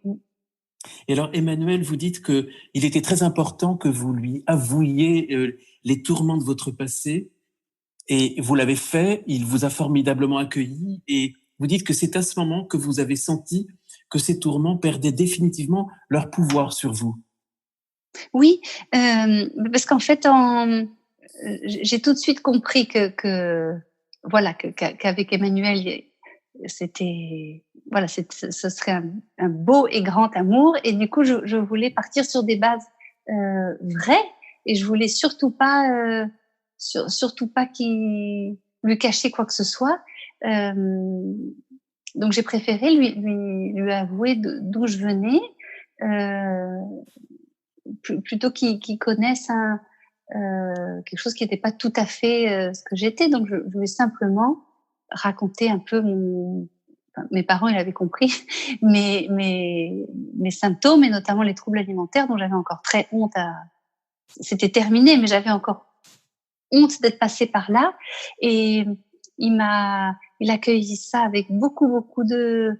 Et alors, Emmanuel, vous dites que il était très important que vous lui avouiez les tourments de votre passé, et vous l'avez fait. Il vous a formidablement accueilli, et vous dites que c'est à ce moment que vous avez senti que ces tourments perdaient définitivement leur pouvoir sur vous. Oui, parce qu'en fait, j'ai tout de suite compris qu'avec Emmanuel, ce serait un beau et grand amour, et du coup, je voulais partir sur des bases vraies, et je voulais surtout pas qu'il lui cacher quoi que ce soit. Donc j'ai préféré lui avouer d'où je venais, plutôt qu'il connaisse quelque chose qui n'était pas tout à fait ce que j'étais. Donc je voulais simplement raconter un peu mes parents, ils avaient compris, mes symptômes, et notamment les troubles alimentaires dont j'avais encore très honte. C'était terminé, mais j'avais encore honte d'être passée par là. Et il accueilli ça avec beaucoup de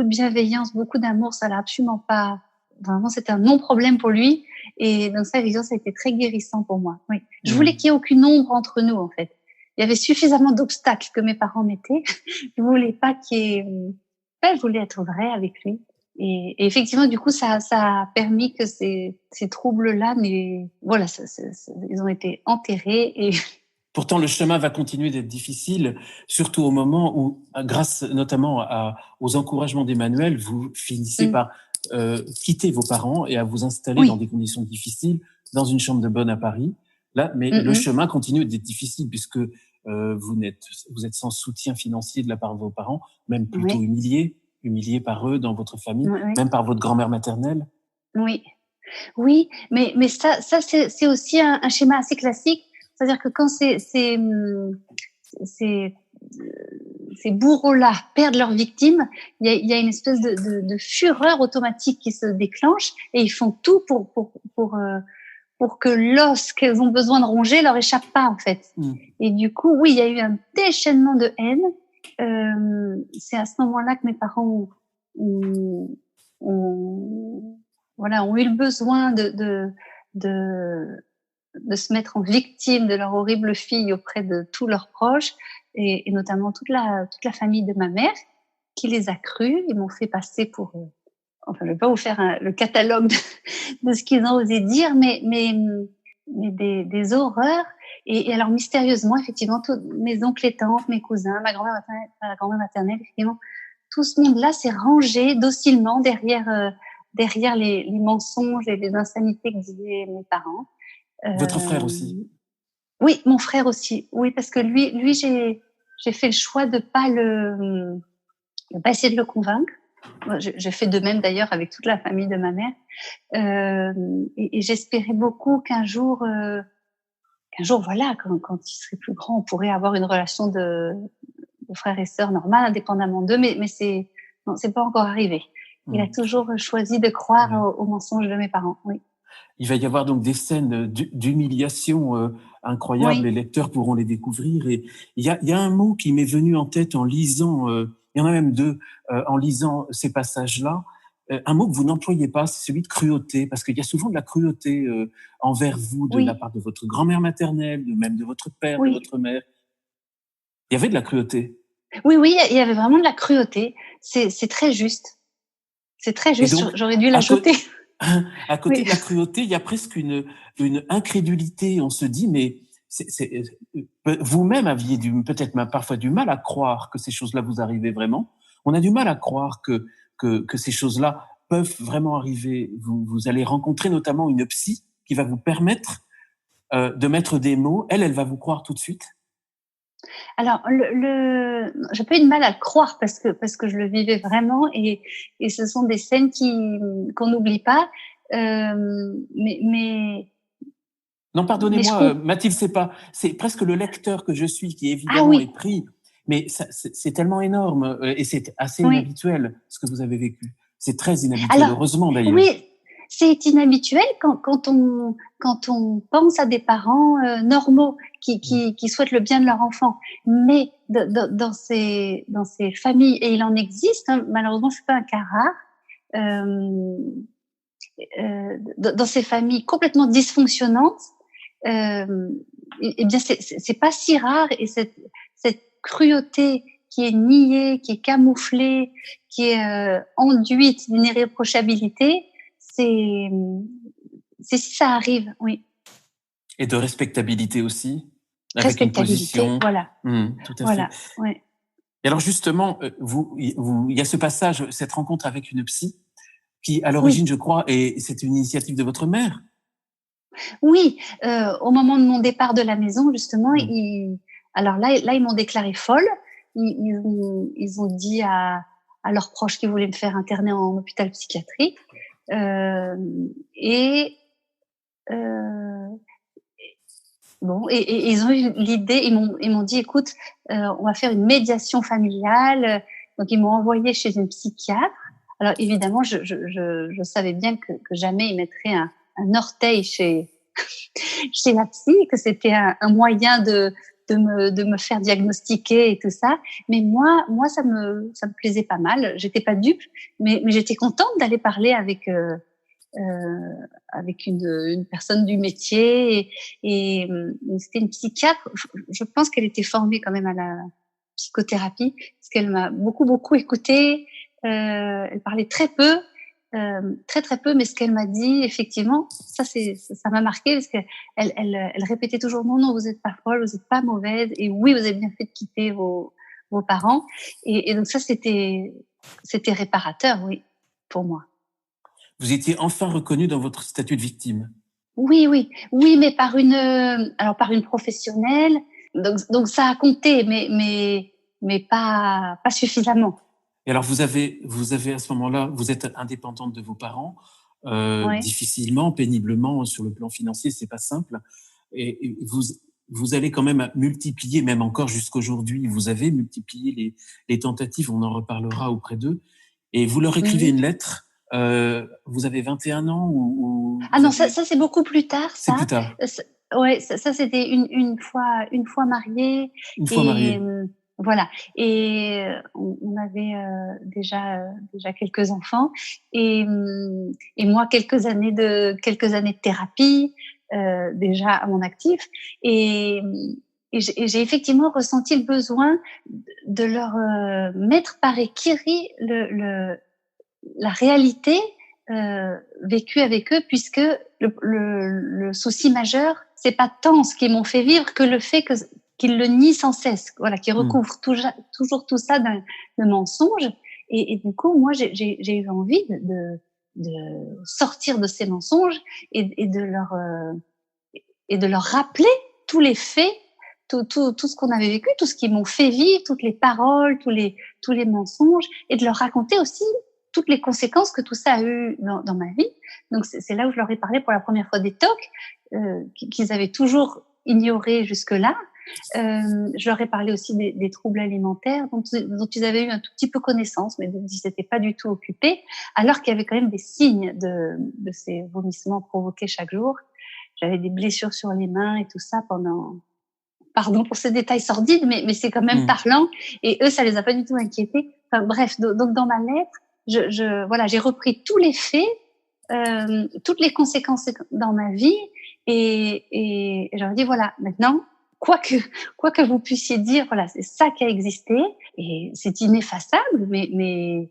bienveillance, beaucoup d'amour. Ça l'a absolument pas. Vraiment, c'était un non-problème pour lui. Et donc ça, évidemment, ça a été très guérissant pour moi. Oui. Je voulais qu'il n'y ait aucune ombre entre nous, en fait. Il y avait suffisamment d'obstacles que mes parents mettaient. Je voulais pas qu'il y ait... je voulais être vraie avec lui. Et effectivement, du coup, ça a permis que ces troubles-là, ils ont été enterrés. Et pourtant, le chemin va continuer d'être difficile, surtout au moment où, grâce notamment aux encouragements d'Emmanuel, vous finissez par quitter vos parents et à vous installer dans des conditions difficiles, dans une chambre de bonne à Paris. Là, mais le chemin continue d'être difficile puisque vous êtes sans soutien financier de la part de vos parents, même plutôt humilié par eux dans votre famille, même par votre grand-mère maternelle. Oui, mais ça c'est aussi un schéma assez classique. C'est-à-dire que quand ces bourreaux-là perdent leurs victimes, il y a une espèce de fureur automatique qui se déclenche, et ils font tout pour que l'os qu'elles ont besoin de ronger leur échappe pas, en fait. Et du coup, oui, il y a eu un déchaînement de haine. C'est à ce moment-là que mes parents ont eu le besoin de se mettre en victime de leur horrible fille auprès de tous leurs proches, et notamment toute la famille de ma mère, qui les a crus. Ils m'ont fait passer pour... je ne vais pas vous faire le catalogue de ce qu'ils ont osé dire, mais des horreurs. Et alors, mystérieusement, effectivement, tous mes oncles et tantes, mes cousins, ma grand-mère maternelle, effectivement, tout ce monde-là s'est rangé docilement derrière les mensonges et les insanités que disaient mes parents. Votre frère aussi? Oui, mon frère aussi. Oui, parce que lui, j'ai fait le choix de pas essayer de le convaincre. Moi, j'ai fait de même d'ailleurs avec toute la famille de ma mère. Et j'espérais beaucoup qu'un jour, voilà, quand il serait plus grand, on pourrait avoir une relation de frères et sœurs normale, indépendamment d'eux. Mais non, c'est pas encore arrivé. Il a Mmh. toujours choisi de croire Ouais. aux mensonges de mes parents. Oui. Il va y avoir donc des scènes d'humiliation incroyables. Les Oui. lecteurs pourront les découvrir. Et il y a un mot qui m'est venu en tête en lisant, il y en a même deux, en lisant ces passages-là. Un mot que vous n'employez pas, c'est celui de cruauté, parce qu'il y a souvent de la cruauté envers vous de la Oui. part de votre grand-mère maternelle, de même de votre père, de Oui. votre mère. Il y avait de la cruauté. Oui, oui, il y avait vraiment de la cruauté. C'est très juste. C'est très Et juste. donc, J'aurais dû à, co- l'ajouter. à côté Oui. de la cruauté, il y a presque une incrédulité. On se dit, mais vous-même aviez peut-être parfois du mal à croire que ces choses-là vous arrivaient vraiment. On a du mal à croire que ces choses-là peuvent vraiment arriver. Vous allez rencontrer notamment une psy qui va vous permettre de mettre des mots. Elle va vous croire tout de suite. Alors, j'ai pas eu de mal à le croire parce que je le vivais vraiment et ce sont des scènes qu'on n'oublie pas. Mais Non, je pardonnez-moi, comprends. Mathilde, c'est presque le lecteur que je suis qui Ah évidemment est oui, pris, mais c'est tellement énorme et c'est assez oui. inhabituel ce que vous avez vécu. C'est très inhabituel, Alors, heureusement d'ailleurs. oui, c'est inhabituel quand on pense à des parents normaux qui souhaitent le bien de leur enfant. Mais dans ces familles, et il en existe, hein, malheureusement, c'est pas un cas rare, euh, dans ces familles complètement dysfonctionnantes, euh, eh bien, c'est pas si rare et cette cruauté qui est niée, qui est camouflée, qui est enduite d'une irréprochabilité, c'est si ça arrive, oui. Et de respectabilité aussi, avec une Respectabilité, position. voilà, Tout à fait. voilà, ouais. Et alors justement, il y a ce passage, cette rencontre avec une psy, qui à l'origine, Oui, je crois, et c'est une initiative de votre mère. oui, au moment de mon départ de la maison, justement, Mm. alors là, ils m'ont déclarée folle. Ils ont dit à leurs proches qu'ils voulaient me faire interner en hôpital psychiatrique. Euh, et euh, bon, et ils ont eu l'idée, ils m'ont dit, écoute, on va faire une médiation familiale. Donc ils m'ont envoyée chez une psychiatre. Alors évidemment, je savais bien que jamais ils mettraient un orteil chez la psy, que c'était un moyen de me faire diagnostiquer et tout ça. Mais moi, ça me plaisait pas mal. J'étais pas dupe, mais j'étais contente d'aller parler avec une personne du métier et c'était une psychiatre. Je pense qu'elle était formée quand même à la psychothérapie parce qu'elle m'a beaucoup beaucoup écoutée. Elle parlait très peu, très très peu, mais ce qu'elle m'a dit, effectivement, ça m'a marqué parce qu'elle répétait toujours non, non, vous n'êtes pas folle, vous n'êtes pas mauvaise, et oui, vous avez bien fait de quitter vos parents. Et donc ça, c'était réparateur, oui, pour moi. Vous étiez enfin reconnue dans votre statut de victime. Oui, oui, oui, mais par une professionnelle. Donc ça a compté, mais pas suffisamment. Et alors, vous avez à ce moment-là, vous êtes indépendante de vos parents, Ouais. difficilement, péniblement sur le plan financier, c'est pas simple. Et vous allez quand même multiplier, même encore jusqu'aujourd'hui, vous avez multiplié les tentatives, on en reparlera auprès d'eux. Et vous leur écrivez Mhm. une lettre. Vous avez 21 ans ou Ah vous non, ça, avez. ça c'est beaucoup plus tard, C'est ça. plus tard, Ouais, ça c'était une fois mariée une fois et marié. voilà. Et on avait déjà quelques enfants et moi quelques années de thérapie déjà à mon actif et j'ai effectivement ressenti le besoin de leur mettre par écrit la réalité vécue avec eux, puisque le souci majeur, c'est pas tant ce qu'ils m'ont fait vivre que le fait qu'ils le nient sans cesse, voilà, qu'ils Hmm. recouvrent toujours tout ça de mensonges. Et du coup, moi, j'ai eu envie de sortir de ces mensonges et de leur rappeler tous les faits, tout ce qu'on avait vécu, tout ce qui m'ont fait vivre, toutes les paroles, tous les mensonges, et de leur raconter aussi toutes les conséquences que tout ça a eu dans ma vie. Donc c'est là où je leur ai parlé pour la première fois des TOC, qu'ils avaient toujours ignoré jusque-là. Je leur ai parlé aussi des troubles alimentaires dont ils avaient eu un tout petit peu connaissance, mais dont ils s'étaient pas du tout occupés, alors qu'il y avait quand même des signes de ces vomissements provoqués chaque jour. J'avais des blessures sur les mains et tout ça pendant... Pardon pour ces détails sordides, mais c'est quand même parlant. Et eux, ça les a pas du tout inquiétés. Enfin bref, donc dans ma lettre, voilà, j'ai repris tous les faits, toutes les conséquences dans ma vie, et j'aurais dit voilà, maintenant, quoi que vous puissiez dire, voilà, c'est ça qui a existé et c'est ineffaçable, mais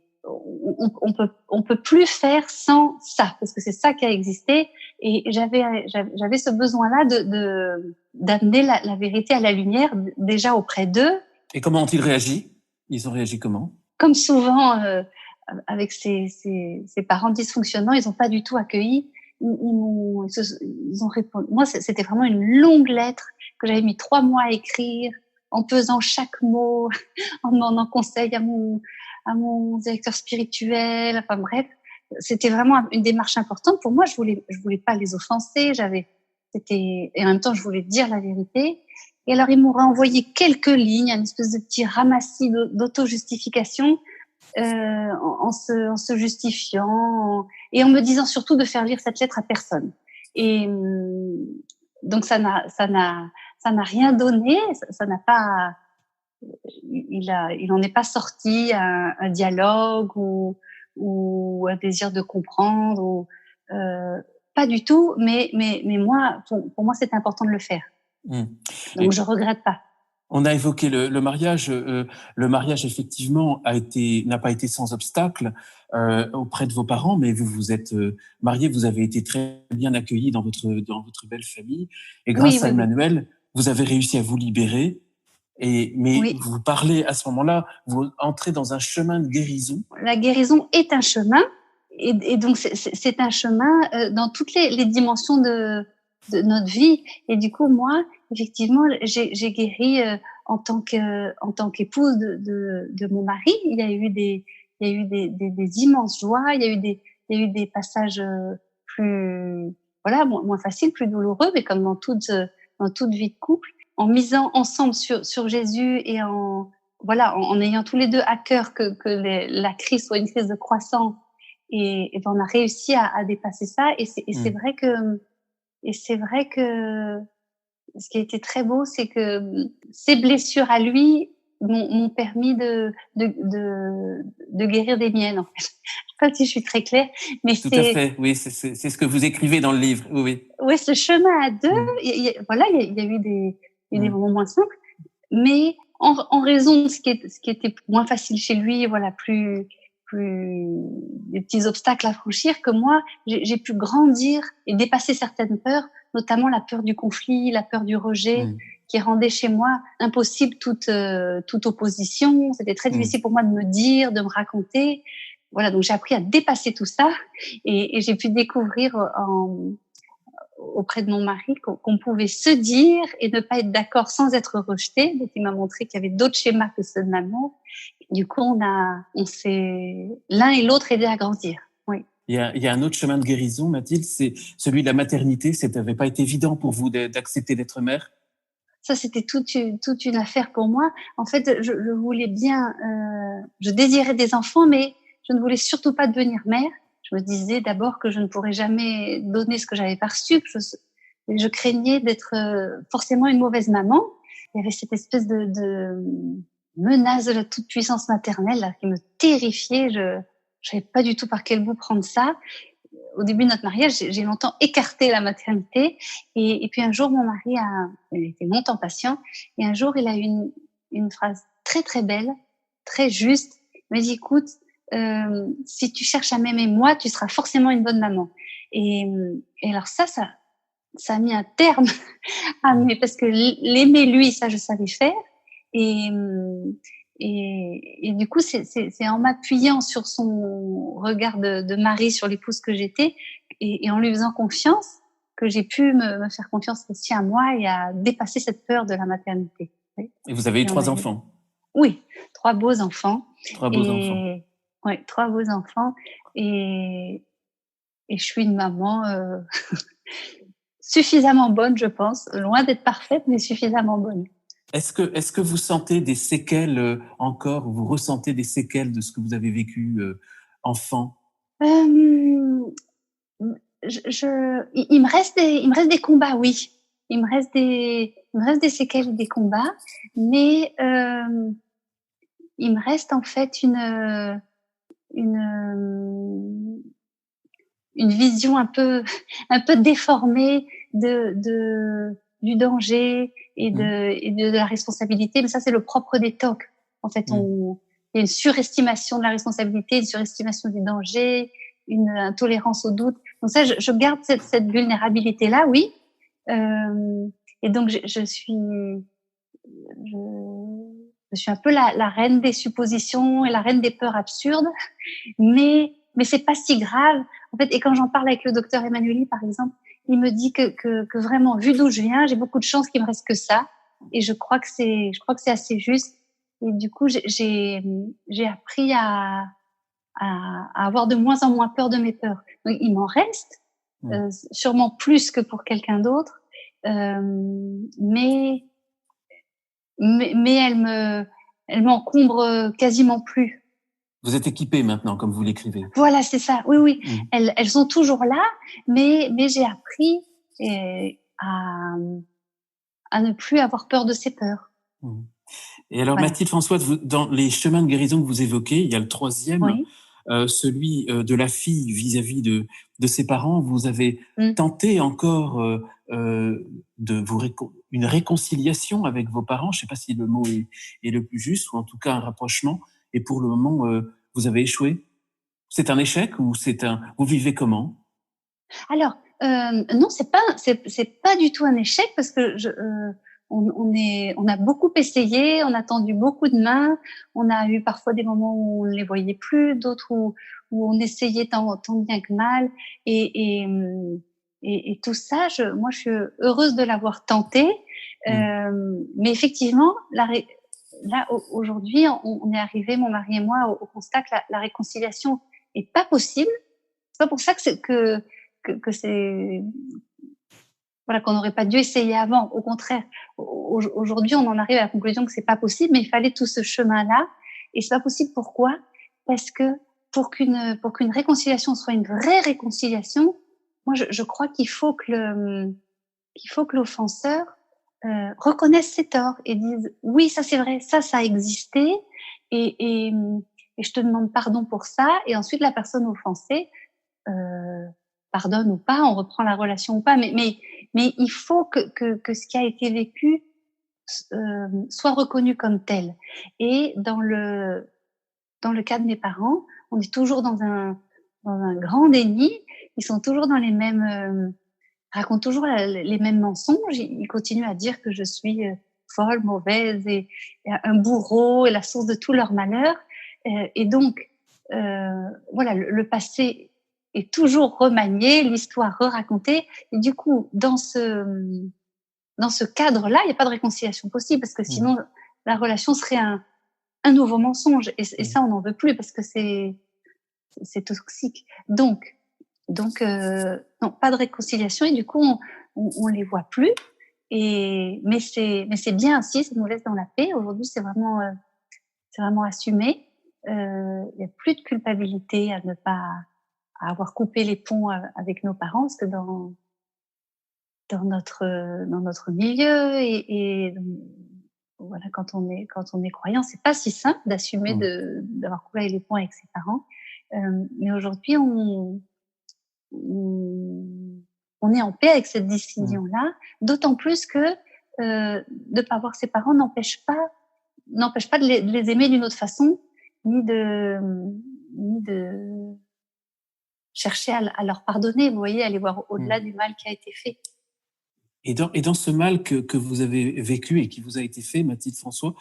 on peut plus faire sans ça parce que c'est ça qui a existé. Et j'avais ce besoin-là d'amener la vérité à la lumière déjà auprès d'eux. Et comment ont-ils réagi? Ils ont réagi comment? Comme souvent avec ces parents dysfonctionnants, ils n'ont pas du tout accueilli. Ils ont répondu. Moi, c'était vraiment une longue lettre que j'avais mis 3 mois à écrire, en pesant chaque mot, en demandant conseil à mon directeur spirituel. Enfin bref, c'était vraiment une démarche importante pour moi. Je voulais pas les offenser. Et en même temps, je voulais dire la vérité. Et alors, ils m'ont renvoyé quelques lignes, une espèce de petit ramassis d'auto-justification, en se justifiant et en me disant surtout de faire lire cette lettre à personne. Et donc ça n'a rien donné, ça n'a pas, il en est pas sorti un dialogue ou un désir de comprendre ou pas du tout. Mais moi, pour moi, c'est important de le faire. Donc je regrette pas. On a évoqué le mariage. Le mariage, effectivement, n'a pas été sans obstacle auprès de vos parents, mais vous vous êtes mariés, vous avez été très bien accueillis dans votre belle famille. Et grâce à Emmanuel, vous avez réussi à vous libérer. Mais vous parlez à ce moment-là, vous entrez dans un chemin de guérison. La guérison est un chemin, et donc c'est un chemin dans toutes les dimensions de notre vie. Et du coup, moi, effectivement, j'ai guéri en tant qu'épouse de mon mari. Il y a eu des immenses joies. Il y a eu des passages plus, voilà, moins faciles, plus douloureux, mais comme dans toute vie de couple, en misant ensemble sur Jésus et en ayant tous les deux à cœur que la crise soit une crise de croissance. Et ben on a réussi à dépasser ça. Et c'est vrai que ce qui a été très beau, c'est que ces blessures à lui m'ont permis de guérir des miennes, en fait. Je sais pas si je suis très claire, mais tout à fait. Oui, c'est ce que vous écrivez dans le livre. Oui. Oui, ce chemin à deux, il y a eu des moments moins simples, mais en raison de ce qui était moins facile chez lui, voilà, plus des petits obstacles à franchir, que moi, j'ai pu grandir et dépasser certaines peurs, notamment la peur du conflit, la peur du rejet, qui rendait chez moi impossible toute opposition. C'était très difficile pour moi de me dire, de me raconter. Voilà, donc j'ai appris à dépasser tout ça et j'ai pu découvrir auprès de mon mari qu'on pouvait se dire et ne pas être d'accord sans être rejeté. Donc il m'a montré qu'il y avait d'autres schémas que ceux de maman. Du coup, on s'est l'un et l'autre aidé à grandir. Oui. Il y a un autre chemin de guérison, Mathilde, c'est celui de la maternité. Ça n'avait pas été évident pour vous d'accepter d'être mère? Ça, c'était toute une affaire pour moi. En fait, je voulais bien, je désirais des enfants, mais je ne voulais surtout pas devenir mère. Je me disais d'abord que je ne pourrais jamais donner ce que j'avais pas reçu, que je craignais d'être forcément une mauvaise maman. Il y avait cette espèce de menace de la toute-puissance maternelle là, qui me terrifiait. Je savais pas du tout par quel bout prendre ça. Au début de notre mariage, j'ai longtemps écarté la maternité. Et puis un jour, mon mari il était longtemps patient. Et un jour, il a eu une phrase très, très belle, très juste. Il m'a dit, écoute, si tu cherches à m'aimer moi, tu seras forcément une bonne maman. Et alors ça a mis un terme à mais parce que l'aimer lui, ça je savais faire. Et du coup, c'est en m'appuyant sur son regard de mari, sur l'épouse que j'étais, et en lui faisant confiance que j'ai pu me faire confiance aussi à moi et à dépasser cette peur de la maternité. Oui. Et vous avez eu 3 enfants? Oui, 3 beaux enfants. 3 beaux enfants. Ouais, 3 beaux enfants et je suis une maman suffisamment bonne, je pense. Loin d'être parfaite, mais suffisamment bonne. Est-ce que vous sentez des séquelles encore, vous ressentez des séquelles de ce que vous avez vécu enfant? Il me reste des combats, oui. Il me reste des séquelles et des combats, mais il me reste en fait une vision un peu déformée du danger et de la responsabilité. Mais ça, c'est le propre des TOC. En fait, il y a une surestimation de la responsabilité, une surestimation du danger, une intolérance au doute. Donc ça, je garde cette vulnérabilité-là, oui. Et donc, je suis un peu la reine des suppositions et la reine des peurs absurdes, mais c'est pas si grave. En fait, et quand j'en parle avec le docteur Emmanueli, par exemple, il me dit que vraiment, vu d'où je viens, j'ai beaucoup de chance qu'il me reste que ça. Et je crois que c'est assez juste. Et du coup, j'ai appris à avoir de moins en moins peur de mes peurs. Donc, il m'en reste, sûrement plus que pour quelqu'un d'autre, mais elle m'encombre quasiment plus. Vous êtes équipée maintenant, comme vous l'écrivez. Voilà, c'est ça. Oui, oui. Elles sont toujours là, mais j'ai appris à ne plus avoir peur de ces peurs. Et alors, voilà. Mathilde Françoise, dans les chemins de guérison que vous évoquez, il y a le 3e, celui de la fille vis-à-vis de ses parents. Vous avez tenté encore une réconciliation avec vos parents. Je ne sais pas si le mot est le plus juste, ou en tout cas un rapprochement. Et pour le moment, vous avez échoué. C'est un échec ou vous vivez comment? Alors, non, c'est pas du tout un échec parce que on a beaucoup essayé, on a tendu beaucoup de mains, on a eu parfois des moments où on ne les voyait plus, d'autres où on essayait tant bien que mal, et tout ça, moi je suis heureuse de l'avoir tenté, mais effectivement, là aujourd'hui, on est arrivé, mon mari et moi, au constat que la réconciliation est pas possible. C'est pas pour ça que c'est voilà, qu'on n'aurait pas dû essayer avant. Au contraire, aujourd'hui, on en arrive à la conclusion que c'est pas possible, mais il fallait tout ce chemin-là. Et c'est pas possible. Pourquoi? Parce que pour qu'une réconciliation soit une vraie réconciliation, moi, je crois qu'il faut que l'offenseur reconnaisse ses torts et dise oui, ça c'est vrai, ça a existé, et je te demande pardon pour ça. Et ensuite, la personne offensée pardonne ou pas, on reprend la relation ou pas, mais il faut que ce qui a été vécu soit reconnu comme tel. Et dans le cas de mes parents, on est toujours dans un grand déni. Ils sont toujours dans les mêmes, racontent toujours les mêmes mensonges. Ils continuent à dire que je suis folle, mauvaise et un bourreau et la source de tout leur malheur. Et donc, voilà, le passé est toujours remanié, l'histoire re-racontée. Et du coup, dans ce cadre-là, il n'y a pas de réconciliation possible parce que sinon, la relation serait un nouveau mensonge. Et ça, on n'en veut plus parce que c'est toxique. Donc, non, pas de réconciliation. Et du coup, on les voit plus. Mais c'est bien ainsi, ça nous laisse dans la paix. Aujourd'hui, c'est vraiment assumé. Il n'y a plus de culpabilité à ne pas à avoir coupé les ponts avec nos parents, parce que dans notre milieu et voilà, quand on est croyant, c'est pas si simple d'assumer d'avoir coupé les ponts avec ses parents. Mais aujourd'hui, on est en paix avec cette décision-là, d'autant plus que de pas voir ses parents n'empêche pas de les aimer d'une autre façon, ni de chercher à leur pardonner, vous voyez, aller voir au-delà du mal qui a été fait. Et dans ce mal que vous avez vécu et qui vous a été fait, Mathilde François,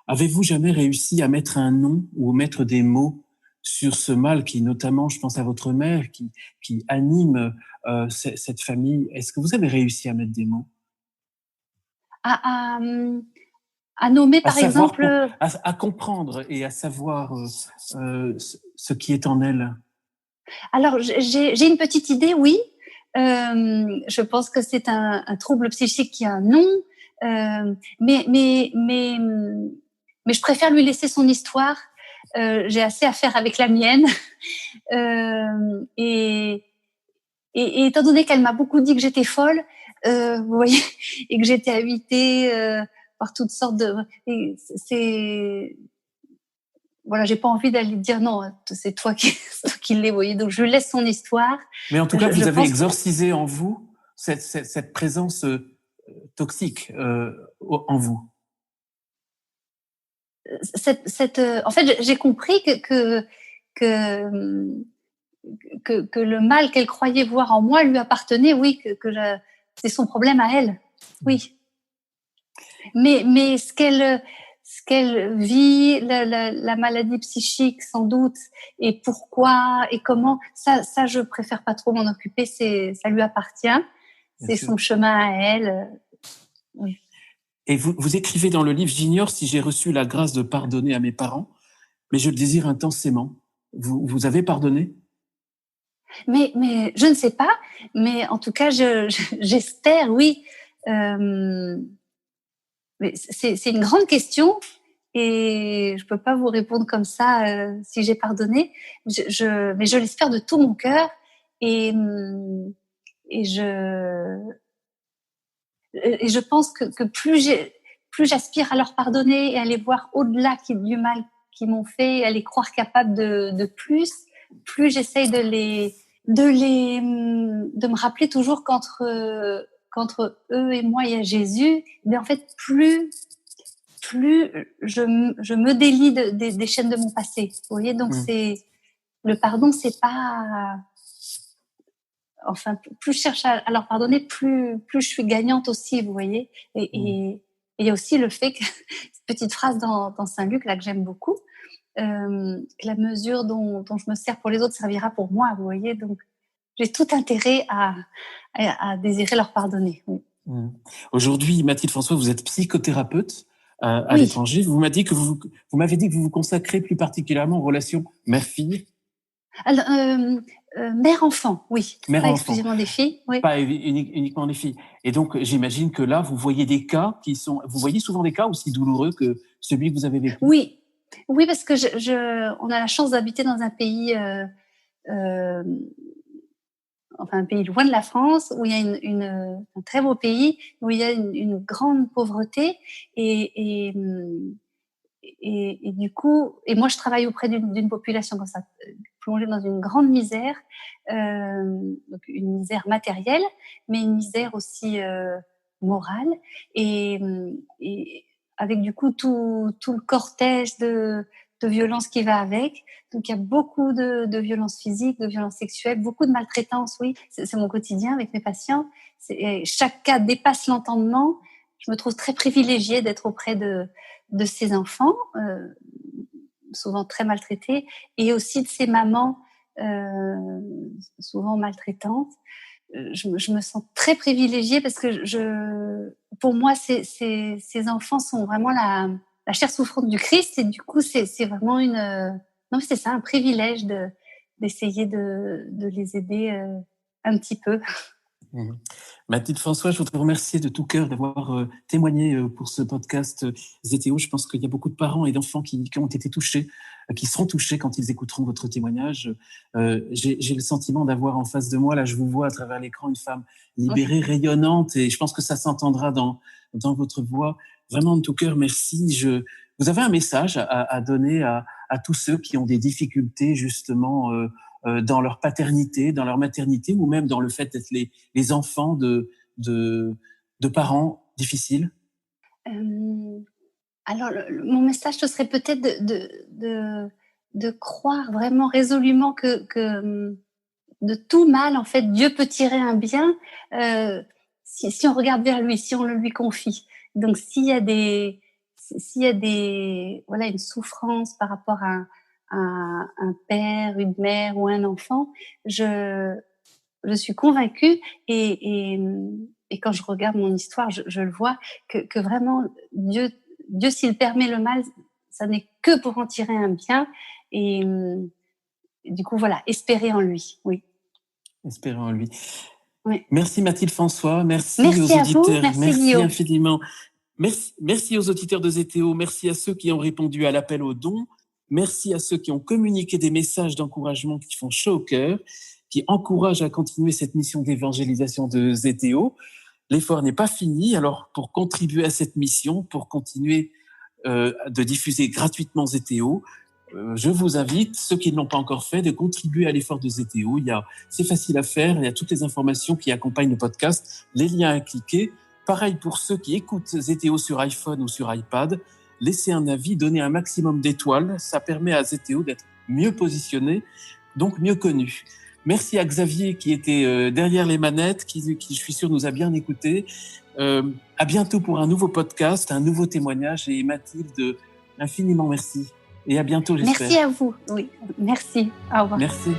avez-vous jamais réussi à mettre un nom ou à mettre des mots sur ce mal qui, notamment, je pense à votre mère, qui anime cette famille. Est-ce que vous avez réussi à mettre des mots? À, à nommer, À par savoir, exemple. à comprendre et à savoir ce qui est en elle. Alors, j'ai une petite idée, oui. Je pense que c'est un trouble psychique qui a un nom, mais je préfère lui laisser son histoire. J'ai assez à faire avec la mienne. Et, et étant donné qu'elle m'a beaucoup dit que j'étais folle, vous voyez, et que j'étais habitée par toutes sortes de... C'est... Voilà, j'ai pas envie d'aller dire non, c'est toi qui l'es, vous voyez. Donc, je laisse son histoire. Mais en tout cas, vous avez pense exorcisé en vous cette présence toxique en vous. En fait, j'ai compris que le mal qu'elle croyait voir en moi lui appartenait, oui, c'est son problème à elle, oui. Mais ce qu'elle vit, la maladie psychique sans doute, et pourquoi et comment, ça je préfère pas trop m'en occuper, ça lui appartient, c'est son chemin à elle. Oui. Et vous écrivez dans le livre, j'ignore si j'ai reçu la grâce de pardonner à mes parents, mais je le désire intensément. Vous avez pardonné? Mais je ne sais pas, mais en tout cas, j'espère, oui. Mais c'est une grande question et je peux pas vous répondre comme ça si j'ai pardonné. Mais je l'espère de tout mon cœur et je pense que plus j'aspire à leur pardonner et à les voir au-delà du mal qu'ils m'ont fait, et à les croire capables de plus j'essaye de me rappeler toujours qu'entre eux et moi il y a Jésus. Mais en fait, plus je me délie des chaînes de mon passé. Vous voyez, donc c'est le pardon, c'est pas... Enfin, plus je cherche à leur pardonner, plus je suis gagnante aussi, vous voyez. Et il y a aussi le fait que, cette petite phrase dans Saint-Luc, là, que j'aime beaucoup, que la mesure dont je me sers pour les autres servira pour moi, vous voyez. Donc, j'ai tout intérêt à désirer leur pardonner. Oui. Aujourd'hui, Mathilde François, vous êtes psychothérapeute à Oui. l'étranger. Vous m'avez dit que vous vous consacrez plus particulièrement aux relations mère-fille. Alors, mère-enfant, oui. Mère-enfant. Pas exclusivement des filles. Oui. Pas uniquement des filles. Et donc, j'imagine que là, vous voyez des cas vous voyez souvent des cas aussi douloureux que celui que vous avez vécu. Oui. Oui, parce que on a la chance d'habiter dans un pays, enfin un pays loin de la France, où il y a un très beau pays, où il y a une grande pauvreté et du coup, et moi je travaille auprès d'une population comme ça, plongée dans une grande misère, donc une misère matérielle, mais une misère aussi morale, et avec du coup tout le cortège de violence qui va avec. Donc il y a beaucoup de violences physiques, de violences sexuelles, beaucoup de maltraitance, oui. C'est mon quotidien avec mes patients. Chaque cas dépasse l'entendement. Je me trouve très privilégiée d'être auprès de ces enfants, souvent très maltraités, et aussi de ces mamans souvent maltraitantes. Je me sens très privilégiée parce que pour moi, ces enfants sont vraiment la chair souffrante du Christ, et du coup, c'est vraiment non, c'est ça, un privilège d'essayer de les aider un petit peu. Mathilde François, je voudrais vous remercier de tout cœur d'avoir témoigné pour ce podcast Zétéo. Je pense qu'il y a beaucoup de parents et d'enfants qui ont été touchés, qui seront touchés quand ils écouteront votre témoignage. J'ai le sentiment d'avoir en face de moi, là je vous vois à travers l'écran, une femme libérée, rayonnante, et je pense que ça s'entendra dans votre voix. Vraiment de tout cœur, merci. Vous avez un message à donner à tous ceux qui ont des difficultés justement dans leur paternité, dans leur maternité, ou même dans le fait d'être les enfants de parents difficiles? Alors, mon message, ce serait peut-être de croire vraiment résolument que de tout mal, en fait, Dieu peut tirer un bien si on regarde vers lui, si on le lui confie. Donc, s'il y a une souffrance par rapport un père, une mère ou un enfant, je suis convaincue et quand je regarde mon histoire, je le vois que vraiment Dieu, s'il permet le mal, ça n'est que pour en tirer un bien et du coup, voilà, espérer en lui, oui. Espérer en lui. Oui. Merci Mathilde François, merci aux à auditeurs, vous, merci Guillaume. Infiniment. Merci aux auditeurs de Zétéo, merci à ceux qui ont répondu à l'appel aux dons, merci à ceux qui ont communiqué des messages d'encouragement qui font chaud au cœur, qui encouragent à continuer cette mission d'évangélisation de Zétéo. L'effort n'est pas fini, alors pour contribuer à cette mission, pour continuer de diffuser gratuitement Zétéo, je vous invite, ceux qui ne l'ont pas encore fait, de contribuer à l'effort de Zétéo. C'est facile à faire, il y a toutes les informations qui accompagnent le podcast, les liens à cliquer. Pareil pour ceux qui écoutent Zétéo sur iPhone ou sur iPad, laissez un avis, donnez un maximum d'étoiles, ça permet à Zétéo d'être mieux positionné, donc mieux connu. Merci à Xavier qui était derrière les manettes, qui je suis sûr nous a bien écoutés. À bientôt pour un nouveau podcast, un nouveau témoignage, et Mathilde, infiniment merci. Et à bientôt, j'espère. Merci à vous, oui, merci, au revoir. Merci.